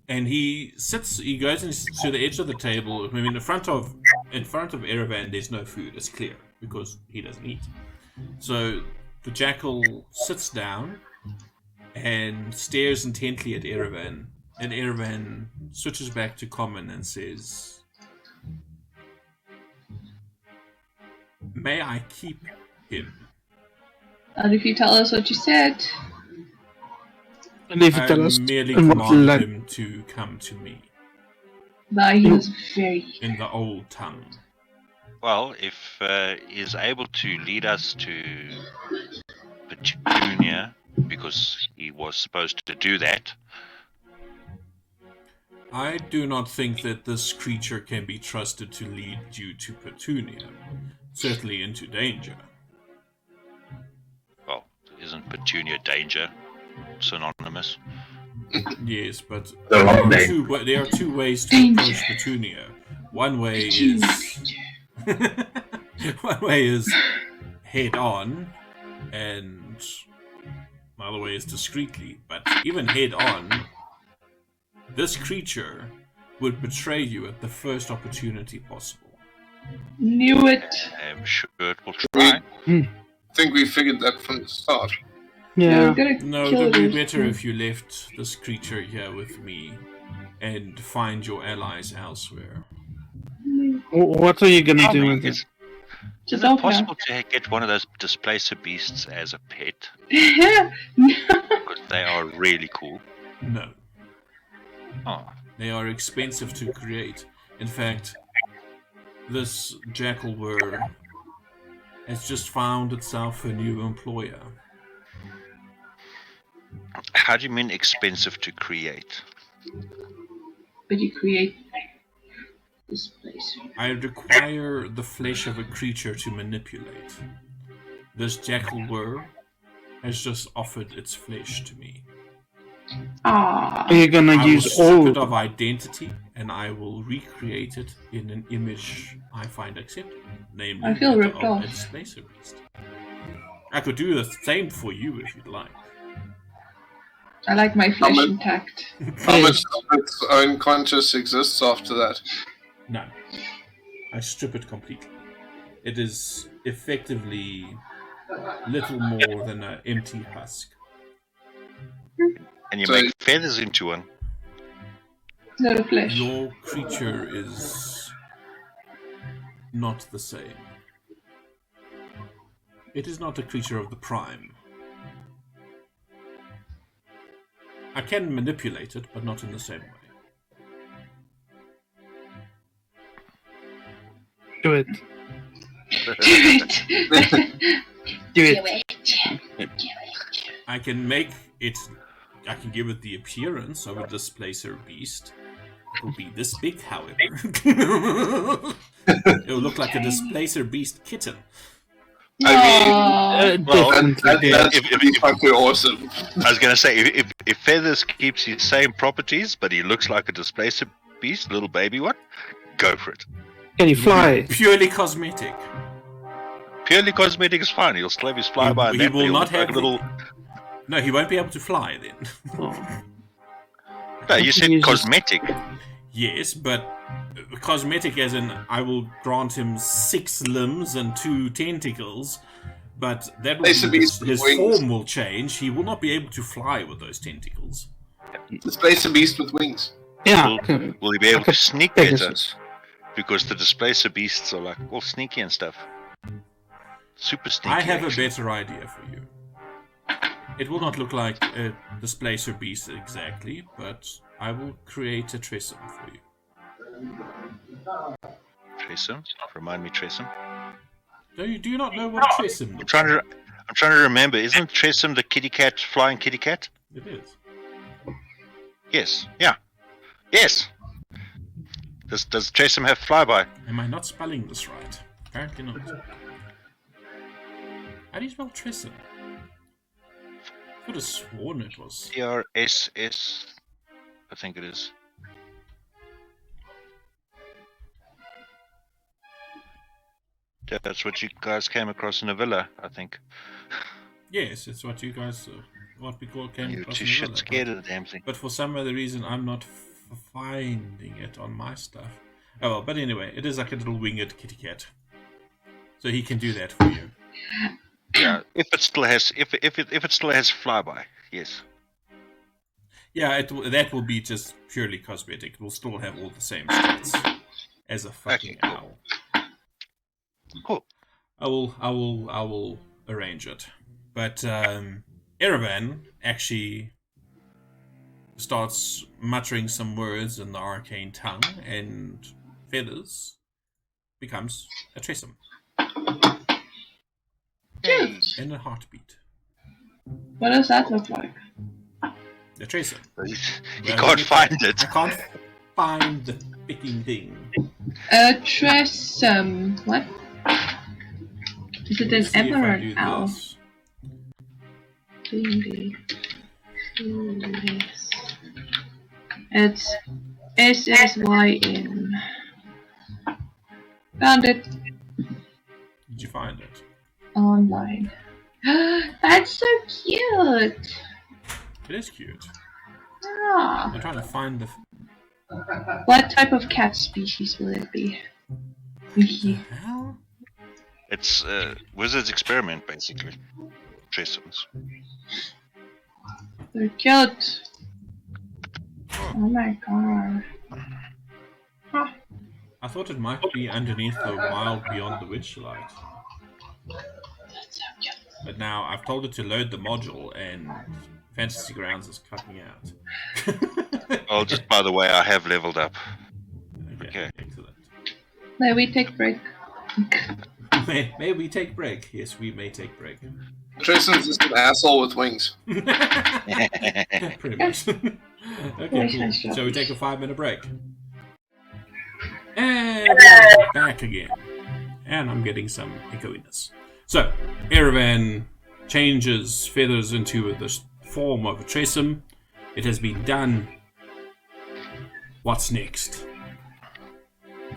And he goes to the edge of the table. I mean, in front of Erevan, there's no food. It's clear because he doesn't eat. So the jackal sits down and stares intently at Erevan. And Erevan switches back to common and says, "May I keep him?" And if you tell us what you said, And if you tell I us merely in what command him to come to me but he was very. in the old tongue. Well, if he's able to lead us to Petunia, because he was supposed to do that, I do not think that this creature can be trusted to lead you to Petunia, certainly into danger. well, isn't Petunia danger synonymous? Yes, but The wrong there name. are two ways to Danger. approach Petunia. One way Petunia. is head on, and the other way is discreetly. But even head on, this creature would betray you at the first opportunity possible. Knew it. I'm sure it will try. I think we figured that from the start. Yeah. We're gonna No, it kill would be it. better if you left this creature here with me and find your allies elsewhere. What are you gonna do with it? Is Just it open possible to get one of those displacer beasts as a pet? Yeah. Because they are really cool. No. Oh, They are expensive to create. In fact, this jackal were has just found itself a new employer. How do you mean expensive to create? But you create this place. I require the flesh of a creature to manipulate. This jackal were has just offered its flesh to me. Ah. Are you gonna I will use strip all? it of identity, and I will recreate it in an image I find acceptable, namely I feel that ripped of off. a displacer beast. I could do the same for you if you'd like. I like my flesh much- intact. How much of its own conscious exists after that? None. I strip it completely. It is effectively little more than an empty husk. And you So- make feathers into one. No flesh. Your creature is not the same. It is not a creature of the prime. I can manipulate it, but not in the same way. Do it. Do it. Do it. I can make it. I can give it the appearance of a displacer beast. It will be this big, however. It will look like a displacer beast kitten. I Well, Definitely. That's If- pretty fucking awesome. I was gonna say, if feathers keeps his same properties, but he looks like a displacer beast, little baby one, go for it. Can you fly? Purely cosmetic. Purely cosmetic is fine. He'll still have his flyby. He will not look like have a little. No, he won't be able to fly then. Oh. No, you said Uses- cosmetic. Yes, but cosmetic as in I will grant him 6 limbs and 2 tentacles, but that will Displacer be beast with his wings. form will change. He will not be able to fly with those tentacles. Displacer beast with wings. Yeah. Will- okay. Will he be able Like a to sneak better? Pegasus. Because the displacer beasts are like all sneaky and stuff. Super sneaky. I have a actually. better idea for you. It will not look like a displacer beast exactly, but I will create a Tressum for you. Tressum. Remind me, Tressum. Do you not know what a Tressum I'm looks trying like? to. I'm trying to remember. Isn't Tressum the kitty cat, flying kitty cat? It is. Yes. Yeah. Yes. Does Tressum have flyby? Am I not spelling this right? Apparently not. How do you spell Tressum? I could have sworn it was. TRSS. I think it is. That's what you guys came across in a villa, I think. Yes, it's what you guys, what we call came You're across too in the shit villa, scared of the damn thing. but for some other reason, I'm not finding it on my stuff. Oh well, but anyway, it is like a little winged kitty cat, so he can do that for you. Yeah, if it still has flyby, yes. Yeah, that will be just purely cosmetic. It will still have all the same stats as a fucking Okay, cool. owl. Cool. I will arrange it. But Erevan actually starts muttering some words in the arcane tongue, and Feathers becomes a Tressum in a heartbeat. What does that look like? A Tressum. He Well, can't find it. I can't find the picking thing. Tressum. What? Is it an See if M or I an do L? this. It's S01E54. Found it Did you find it? online. That's so cute. It is cute. Ah. I'm trying to find the. What type of cat species will it be? Hell? It's Wizard's experiment, basically. Tressums. They're cute. Oh my god. Huh. I thought it might be underneath the wild beyond the witchlight. That's so cute. But now I've told it to load the module and Fantasy Grounds is cutting out. Oh, just by the way, I have leveled up. Okay, Okay. excellent. May we take break? may we take break? Yes, we may take break. Tristan's just an asshole with wings. Pretty much. Okay, cool. So we take a 5-minute break. And we're back again. And I'm getting some echoiness. So, Erevan changes feathers into the form of a Tressum. It has been done. What's next?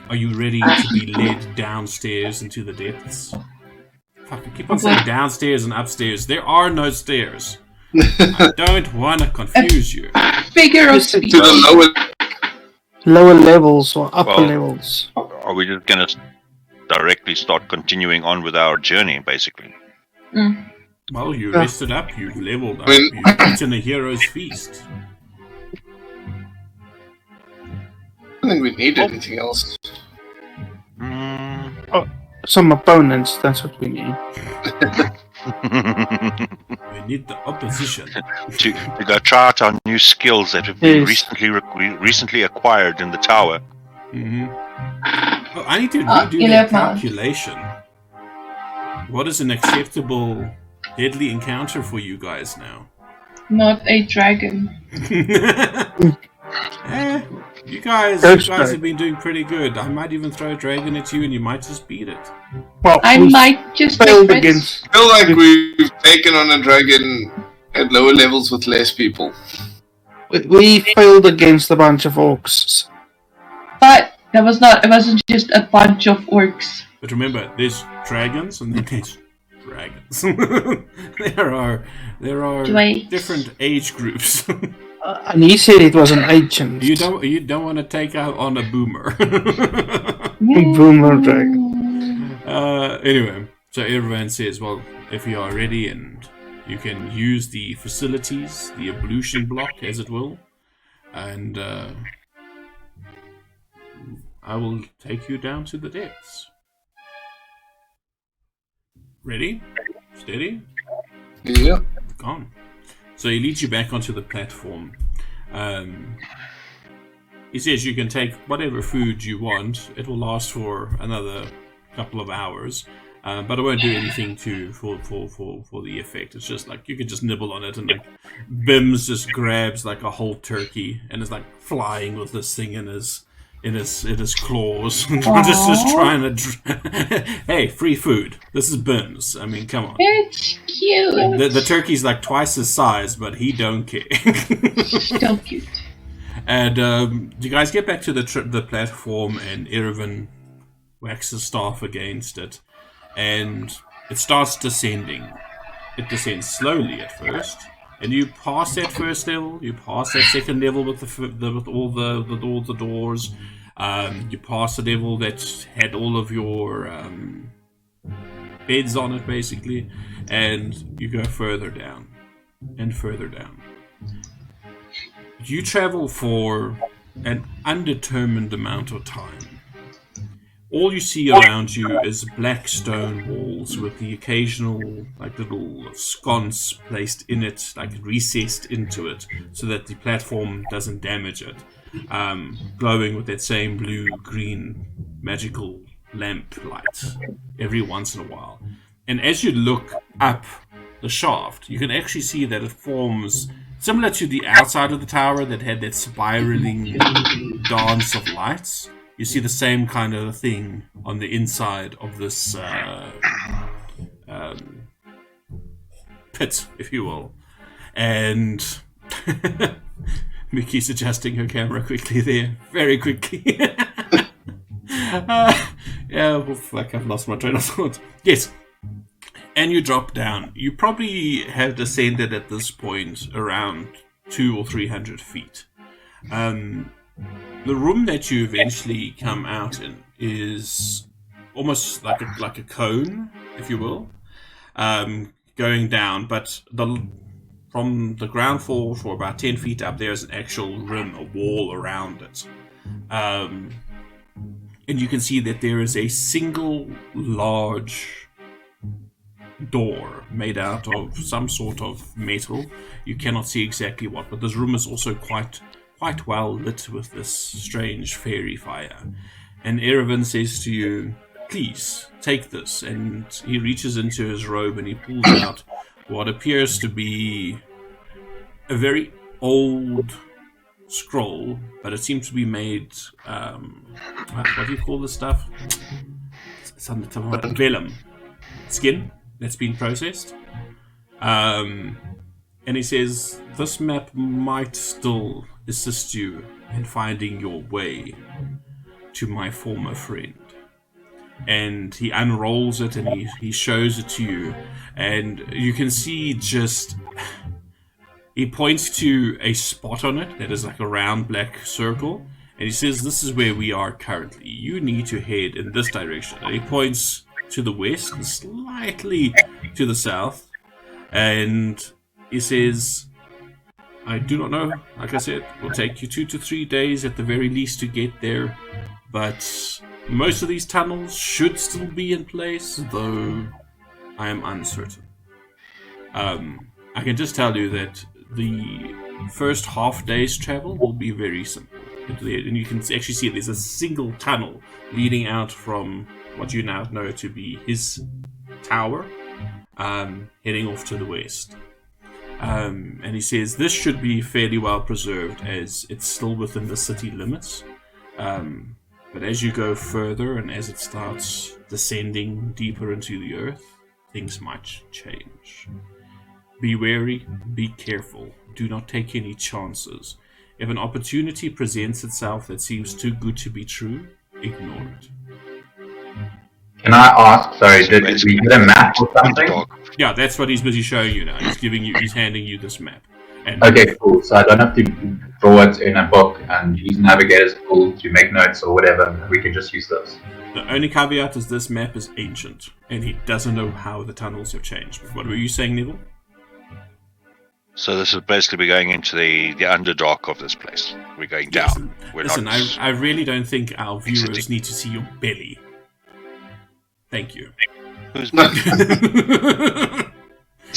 Are you ready to be led downstairs into the depths? Fuck, I keep on saying downstairs and upstairs. There are no stairs. I don't want to confuse you. Figure of speech. To the Lower levels or upper levels. Are we just going to directly start continuing on with our journey, basically? Well, you rested up, you've leveled up, you've eaten a hero's feast. I don't think we need anything else. Some opponents, that's what we need. We need the opposition. to go try out our new skills that have been recently acquired in the tower. Oh, I need to redo that calculation. What is an acceptable deadly encounter for you guys now? Not a dragon. You guys have been doing pretty good. I might even throw a dragon at you and you might just beat it. Well, I might just failed against. I feel like we've taken on a dragon at lower levels with less people. We failed against a bunch of orcs. But it wasn't just a bunch of orcs. But remember, there's dragons and then there's dragons. there are different age groups. And he said it was an ancient. You don't want to take out on a boomer. Boomer dragon. Anyway, so Erevan says, well, if you are ready and you can use the facilities, the ablution block, as it will, and I will take you down to the depths. Ready? Steady? Yeah. Gone. So he leads you back onto the platform. He says you can take whatever food you want. It will last for another couple of hours, but it won't do anything for the effect. It's just like you can just nibble on it, and like Bims just grabs like a whole turkey and is like flying with this thing in his claws. just trying to. Hey, free food. This is Bims. I mean, come on. It's cute. The turkey's like twice his size, but he don't care. So cute. And you guys get back to the platform, and Erevan whacks his staff against it, and it starts descending. It descends slowly at first, and you pass that first level. You pass that second level with all the doors. You pass the level that had all of your beds on it, basically, and you go further down and further down. You travel for an undetermined amount of time. All you see around you is black stone walls with the occasional like little sconce placed in it, like recessed into it, so that the platform doesn't damage it, glowing with that same blue-green magical lamp light every once in a while. And as you look up the shaft, you can actually see that it forms similar to the outside of the tower that had that spiraling dance of lights. You see the same kind of thing on the inside of this pit, if you will. And Mickey's adjusting her camera quickly there, very quickly. Yeah, well, fuck, I've lost my train of thought. Yes. And you drop down. You probably have descended at this point around 200 or 300 feet. The room that you eventually come out in is almost like a cone, if you will, going down. But from the ground floor for about 10 feet up, there's an actual rim, a wall around it. And you can see that there is a single large door made out of some sort of metal. You cannot see exactly what, but this room is also quite well lit with this strange fairy fire. And Erevan says to you, please, take this. And he reaches into his robe and he pulls out what appears to be a very old scroll, but it seems to be made, what do you call this stuff? It's on the top of vellum. Skin that's been processed. And he says, this map might still assist you in finding your way to my former friend. And he unrolls it and he shows it to you, and you can see just, he points to a spot on it that is like a round black circle, and he says, this is where we are currently. You need to head in this direction. And he points to the west and slightly to the south, and he says, I do not know, like I said, it will take you 2 to 3 days at the very least to get there, but most of these tunnels should still be in place, though I am uncertain. I can just tell you that the first half day's travel will be very simple. And you can actually see there's a single tunnel leading out from what you now know to be his tower, heading off to the west. And he says this should be fairly well preserved as it's still within the city limits. But as you go further and as it starts descending deeper into the earth, things might change. Be wary, be careful, do not take any chances. If an opportunity presents itself that seems too good to be true, ignore it. Can I ask, sorry, did we get a map or something? Yeah, that's what he's busy showing you now. He's handing you this map. And okay, cool. So I don't have to draw it in a book and use Navigator's tool to make notes or whatever. We can just use those. The only caveat is this map is ancient, and he doesn't know how the tunnels have changed. What were you saying, Neville? So this is basically we're going into the underdark of this place. We're going down. Listen, I really don't think our viewers need to see your belly. Thank you. Who's belly?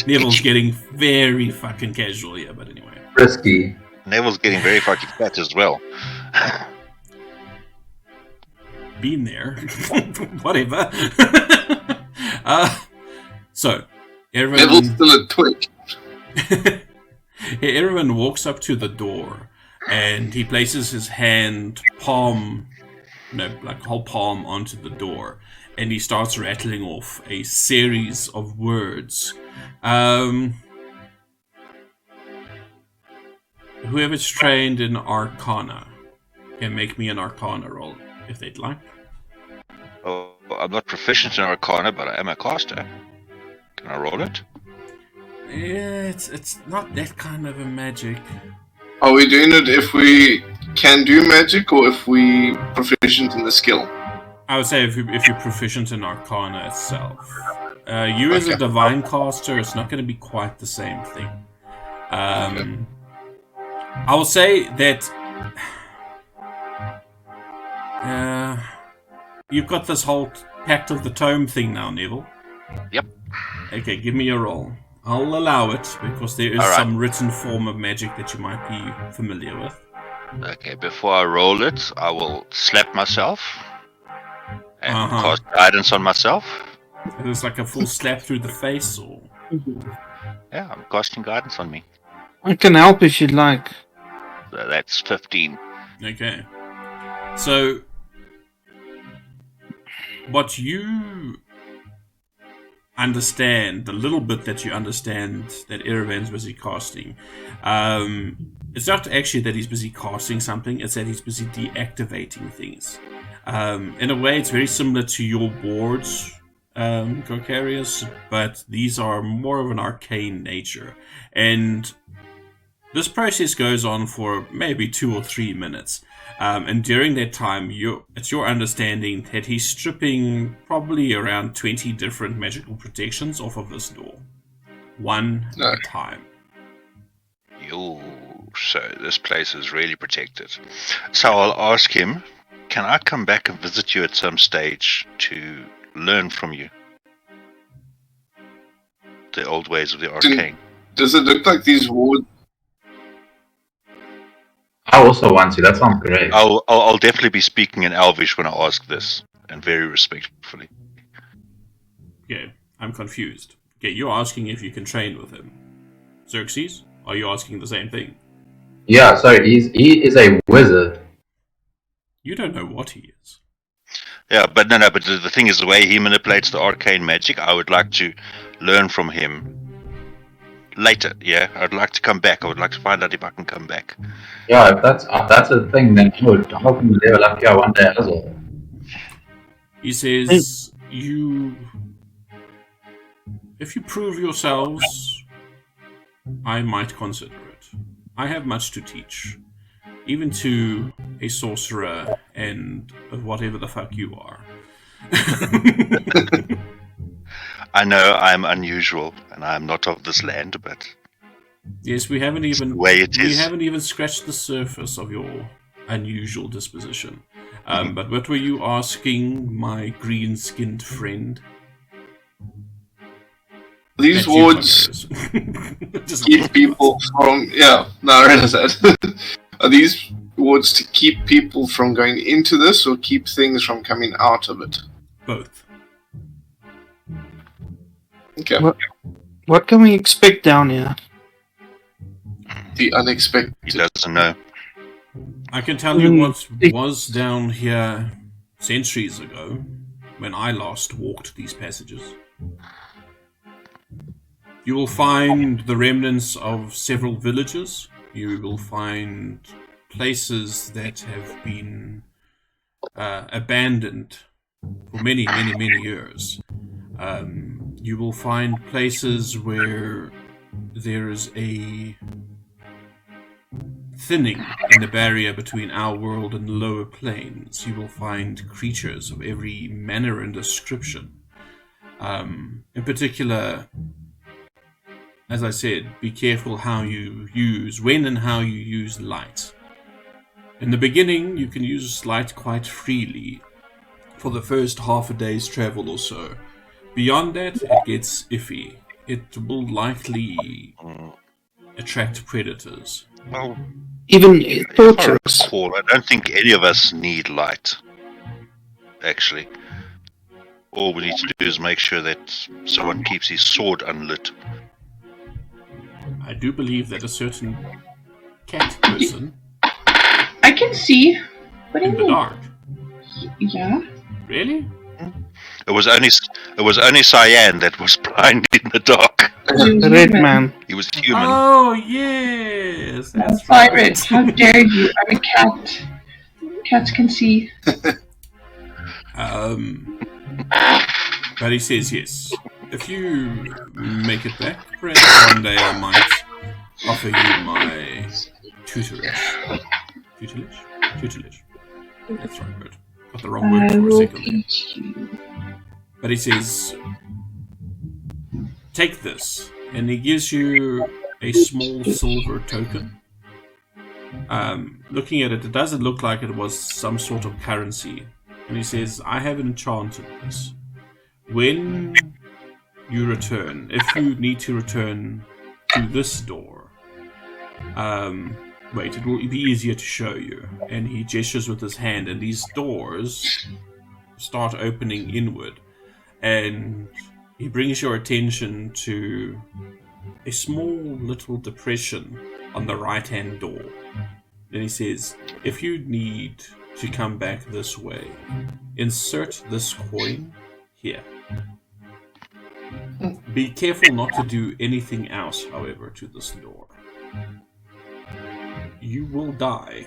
Neville's getting very fucking casual here, but anyway. Risky. Neville's getting very fucking fat as well. Been there. Whatever. So, everyone... Neville's still a twig. Everyone walks up to the door, and he places his hand, whole palm onto the door, and he starts rattling off a series of words. Whoever's trained in Arcana can make me an Arcana roll, if they'd like. Oh, I'm not proficient in Arcana, but I am a caster. Can I roll it? Yeah, it's not that kind of a magic. Are we doing it if we can do magic or if we proficient in the skill? I would say if you're proficient in Arcana itself. You as a divine caster, it's not going to be quite the same thing. I will say that you've got this whole Pact of the Tome thing now, Neville. Yep. Okay, give me a roll. I'll allow it because there is some written form of magic that you might be familiar with. Okay, before I roll it, I will slap myself and cast guidance on myself. It was like a full slap through the face, or? Yeah, I'm casting guidance on me. I can help if you'd like. So that's 15. Okay. So, what you understand, the little bit that you understand that Erevan's busy casting, it's not actually that he's busy casting something, it's that he's busy deactivating things. In a way, it's very similar to your boards, Gorkarius, but these are more of an arcane nature. And this process goes on for maybe 2 or 3 minutes. And during that time, it's your understanding that he's stripping probably around 20 different magical protections off of this door. One at a time. So this place is really protected. So I'll ask him, can I come back and visit you at some stage to learn from you? The old ways of the arcane. Does it look like these wards? I also want to. That sounds great. I'll definitely be speaking in Elvish when I ask this. and very respectfully. Okay, I'm confused. Okay, you're asking if you can train with him. Xerxes, are you asking the same thing? Yeah, so he is a wizard. You don't know what he is. Yeah, but no, but the thing is, the way he manipulates the arcane magic, I would like to learn from him later. Yeah, I'd like to come back. I would like to find out if I can come back. Yeah, if that's a thing, then I would help him level up here one day as well. He says, if you prove yourselves, I might consider it. I have much to teach, even to a sorcerer and whatever the fuck you are. I know I'm unusual and I'm not of this land, but yes, we haven't even scratched the surface of your unusual disposition. But what were you asking, my green-skinned friend? These wards keep people from... Yeah, no, I realize that. Are these wards to keep people from going into this or keep things from coming out of it? Both. Okay. What can we expect down here? The unexpected. he doesn't know. I can tell you what was down here centuries ago, when I last walked these passages. You will find the remnants of several villages. You will find places that have been abandoned for many, many, many years. You will find places where there is a thinning in the barrier between our world and the lower planes. You will find creatures of every manner and description. In particular, as I said, be careful when and how you use light. In the beginning, you can use light quite freely for the first half a day's travel or so. Beyond that, it gets iffy. It will likely attract predators. Well, Even if I torturous. recall, I don't think any of us need light, actually. All we need to do is make sure that someone keeps his sword unlit. I do believe that a certain cat person I can see. What do you in the mean? dark. Yeah. Really? It was only Cyan that was blind in the dark. The red man. He was human. Oh yes, that's Pirate, right. how dare you? I'm a cat. Cats can see. But he says yes. If you make it back, perhaps one day I might offer you my tutelage. Tutelage. That's right word. Got the wrong word I for a will second. teach you. But he says, take this, and he gives you a small silver token. Looking at it, it doesn't look like it was some sort of currency. And he says, I have enchanted this. When you return, if you need to return to this door, wait, it will be easier to show you. And he gestures with his hand, and these doors start opening inward. And he brings your attention to a small little depression on the right-hand door. Then he says, if you need to come back this way, insert this coin here. Be careful not to do anything else, however, to this door. You will die.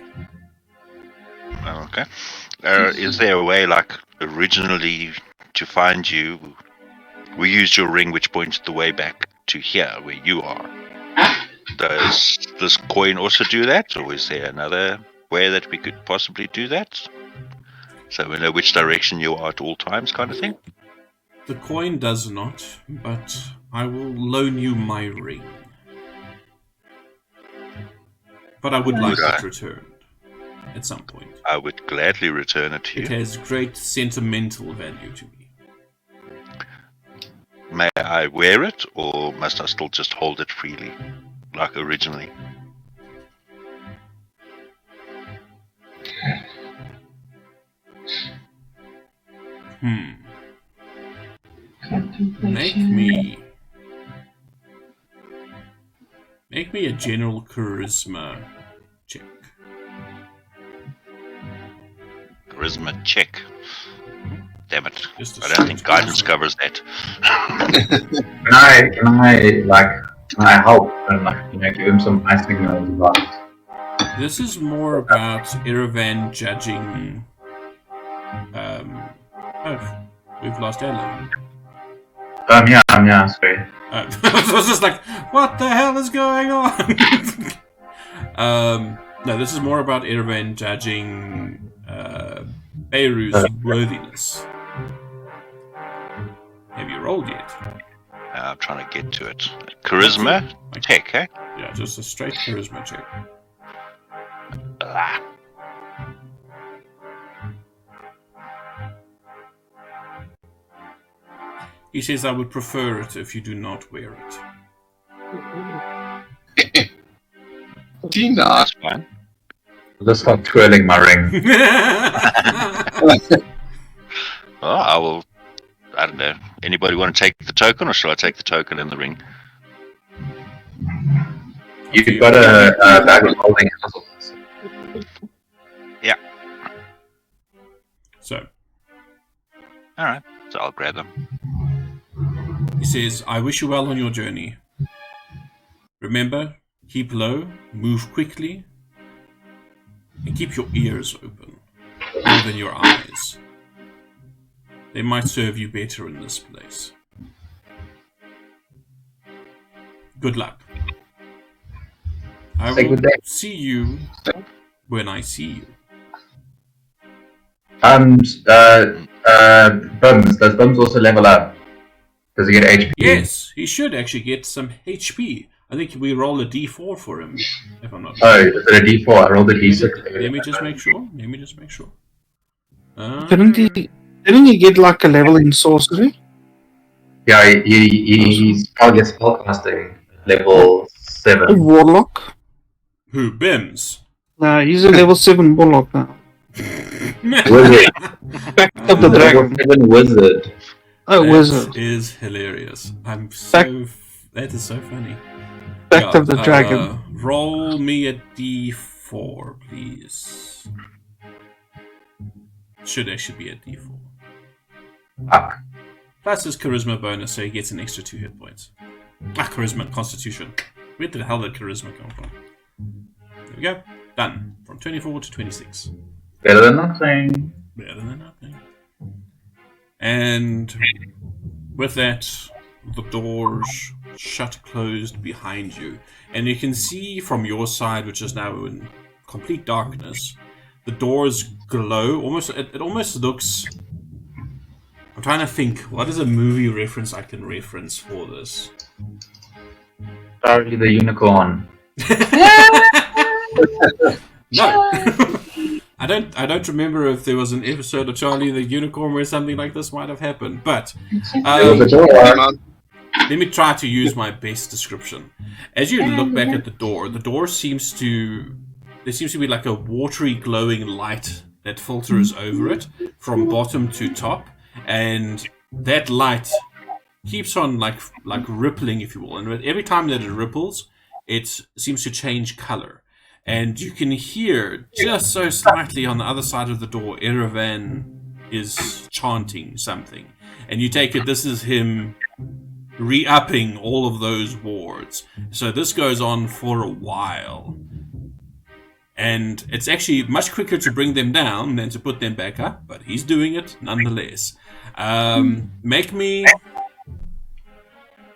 Okay. Is there a way, like, originally to find you, we used your ring which points the way back to here, where you are. Does this coin also do that, or is there another way that we could possibly do that? So we know which direction you are at all times, kind of thing? The coin does not, but I will loan you my ring. But I would like it returned at some point. I would gladly return it to you. It has great sentimental value to me. May I wear it, or must I still just hold it freely, like originally? Contemplation. Make me a general charisma check. Charisma check. Damn it. Just a I don't think straight guidance charisma. covers that. Can I help and give him some nice signals about? This is more about Erevan judging. Oh, we've lost Ella. Yeah, sorry. I was just like, what the hell is going on? No, this is more about Erevan judging Beiru's worthiness. Have you rolled yet? I'm trying to get to it. Charisma check, eh? Yeah, just a straight charisma check. Ah. He says, I would prefer it if you do not wear it. Tina. That's fine. I'll just start twirling my ring. Oh, I will. I don't know. Anybody want to take the token, or shall I take the token in the ring? You've got a bag of holding household. Yeah. So, Alright, so I'll grab them. he says, I wish you well on your journey. Remember, keep low, move quickly, and keep your ears open, more than your eyes. They might serve you better in this place. Good luck. I Say will good day. see you when I see you. Bums. Does Bums also level up? Does he get HP? Yes, he should actually get some HP. I think we roll a d4 for him, if I'm not Oh, is it a D4? I rolled a D6. Let me just make sure. Didn't he get like a level in sorcery? Yeah, he's probably a spellcasting level A 7. warlock? Who? Bims? No, he's a level 7 warlock now. Wizard. Back of the dragon. Level 7 wizard. Oh, That wizard. is hilarious. That is so funny. Back of the dragon. Roll me a d4, please. Should actually be a d4. Fuck. Plus his charisma bonus, so he gets an extra 2 hit points. Charisma, constitution. Where the hell did charisma come from? There we go. Done. From 24 to 26. Better than nothing. Better than nothing. And with that, the doors shut closed behind you. And you can see from your side, which is now in complete darkness, the doors glow. It almost looks... I'm trying to think, what is a movie reference I can reference for this? Charlie the Unicorn. No. I don't remember if there was an episode of Charlie the Unicorn where something like this might have happened, but There was a door. let me try to use my best description. As you look back at the door seems to... There seems to be like a watery glowing light that filters over it from bottom to top, and that light keeps on like rippling, if you will, and every time that it ripples, it seems to change color. And you can hear just so slightly on the other side of the door, Erevan is chanting something. And you take it this is him re-upping all of those wards. So this goes on for a while. And it's actually much quicker to bring them down than to put them back up, but he's doing it nonetheless. Make me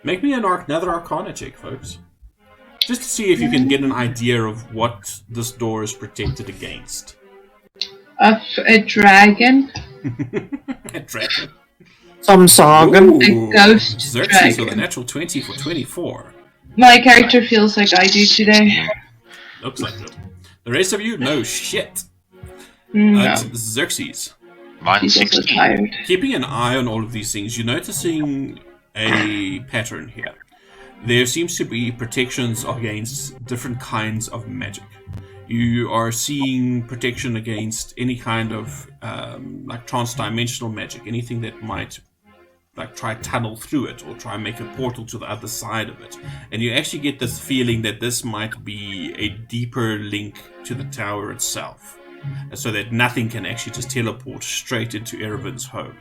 another Arcana check, folks. Just to see if you can get an idea of what this door is protected against. Of a dragon. A dragon. Some Sagan. Ooh, A ghost Xerxes with a dragon. natural 20 for 24. My character feels like I do today. Looks like it. The rest of you, no shit. No, Xerxes. Mine's he's also 16. tired. Keeping an eye on all of these things, you're noticing a pattern here. There seems to be protections against different kinds of magic. You are seeing protection against any kind of like trans-dimensional magic, anything that might like try tunnel through it or try and make a portal to the other side of it. And you actually get this feeling that this might be a deeper link to the tower itself, so that nothing can actually just teleport straight into Erevin's home.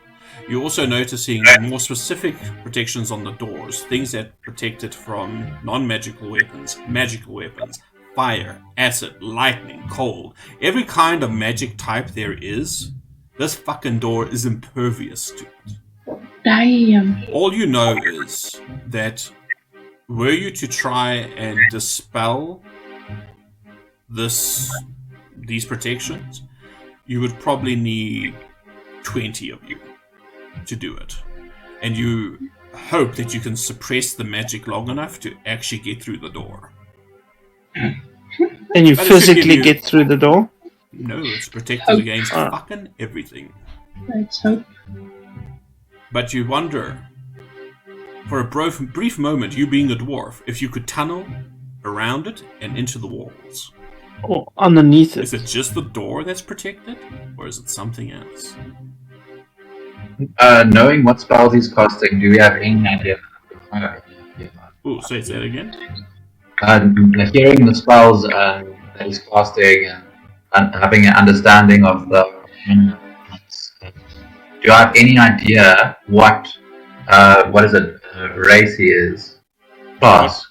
You're also noticing more specific protections on the doors, things that protect it from non-magical weapons, magical weapons, fire, acid, lightning, cold, every kind of magic type there is. This fucking door is impervious to it. Damn. All you know is that were you to try and dispel these protections, you would probably need 20 of you to do it. And you hope that you can suppress the magic long enough to actually get through the door. And you But it should give physically you- get through the door? No, it's protected against fucking everything. Let's hope. But you wonder, for a brief moment, you being a dwarf, if you could tunnel around it and into the walls. Or underneath it? Is it just the door that's protected? Or is it something else? Knowing what spells he's casting, do we have any idea? Oh, say that again? Hearing the spells that he's casting and having an understanding of the... do you have any idea what is it, race he is? Class.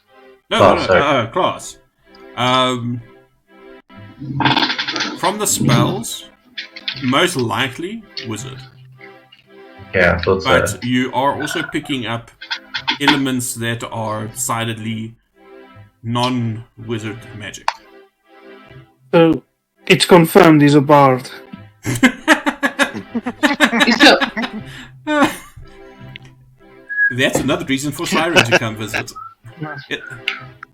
No, class. From the spells, most likely wizard. Yeah, I thought so. But you are also picking up elements that are decidedly non-wizard magic. So, it's confirmed he's a bard. So, That's another reason for Siren to come visit.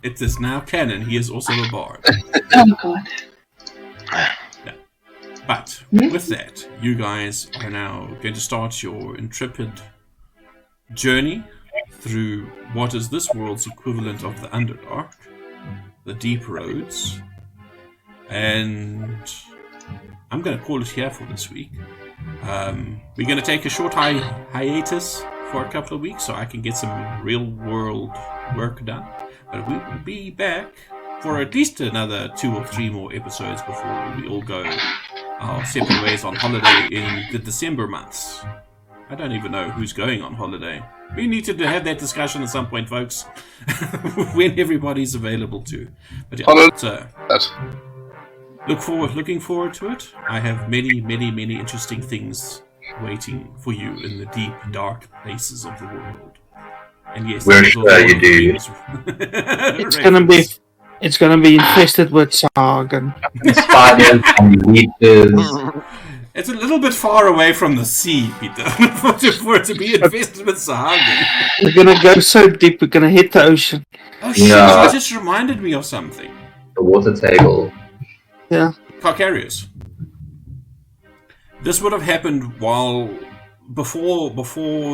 It is now canon, he is also a bard. oh god. But with that, you guys are now going to start your intrepid journey through what is this world's equivalent of the Underdark, the Deep Roads, and I'm going to call it here for this week. We're going to take a short hiatus for a couple of weeks so I can get some real-world work done, but we will be back for at least another 2 or 3 more episodes before we all go our separate ways on holiday in the December months. I don't even know who's going on holiday. We need to have that discussion at some point, folks, when everybody's available to. But yeah, so looking forward to it. I have many interesting things waiting for you in the deep, dark places of the world. And yes, we're sure you do. It's gonna be infested with Sarg and spiders and leeches. It's a little bit far away from the sea, Peter, for it to be infested with Sahagin. we're gonna go so deep we're gonna hit the ocean. Oh shit, Yeah. that just reminded me of something. The water table. Yeah. Carcarius. This would have happened before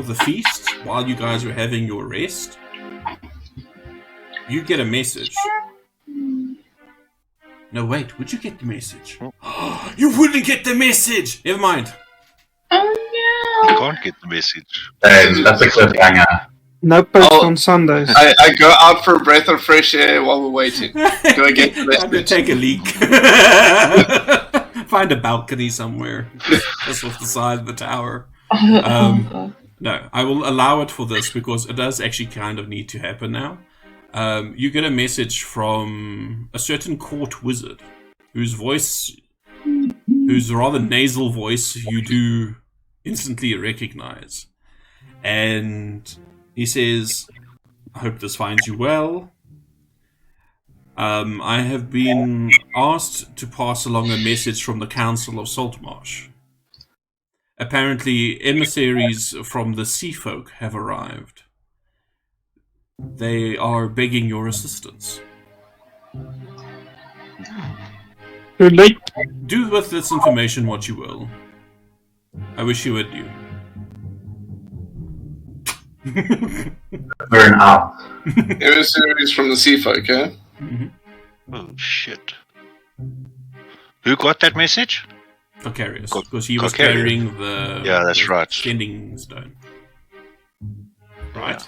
the feast, while you guys were having your rest. You get a message. No, wait, would you get the message? You wouldn't get the message! Never mind. Oh You no. can't get the message. That's a cliffhanger. No post Oh. on Sundays. I go out for a breath of fresh air while we're waiting. Do I get the I'm gonna message? take a leak. Find a balcony somewhere. Just off the side of the tower. Oh god. No, I will allow it for this because it does actually kind of need to happen now. You get a message from a certain court wizard whose rather nasal voice you do instantly recognize. And he says, I hope this finds you well. I have been asked to pass along a message from the Council of Saltmarsh. Apparently, emissaries from the Sea Folk have arrived. They are begging your assistance. Too late. Do with this information what you will. I wish you had you. Burn up. Emissaries from the Sea Folk, eh? Oh shit. Who got that message? Vicarious, because he was Vicarious. carrying the Yeah, that's right. sending stone. Right?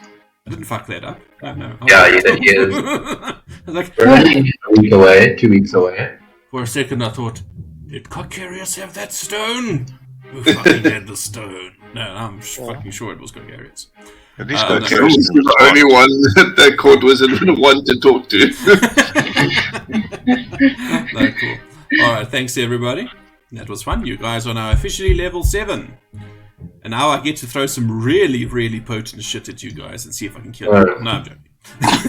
I didn't fuck that up. Oh, no. Yeah, he did. He is. I was like, We're only a week away, 2 weeks away. for a second I thought, did Cockarius have that stone? Who fucking had the stone? No, I'm fucking sure it was Cockarius. At least no, Vicarious He was the only one that the court wizard would want to talk to. No, cool. Alright, thanks everybody. That was fun. You guys are now officially level 7. And now I get to throw some really, really potent shit at you guys and see if I can kill you. No, I'm joking.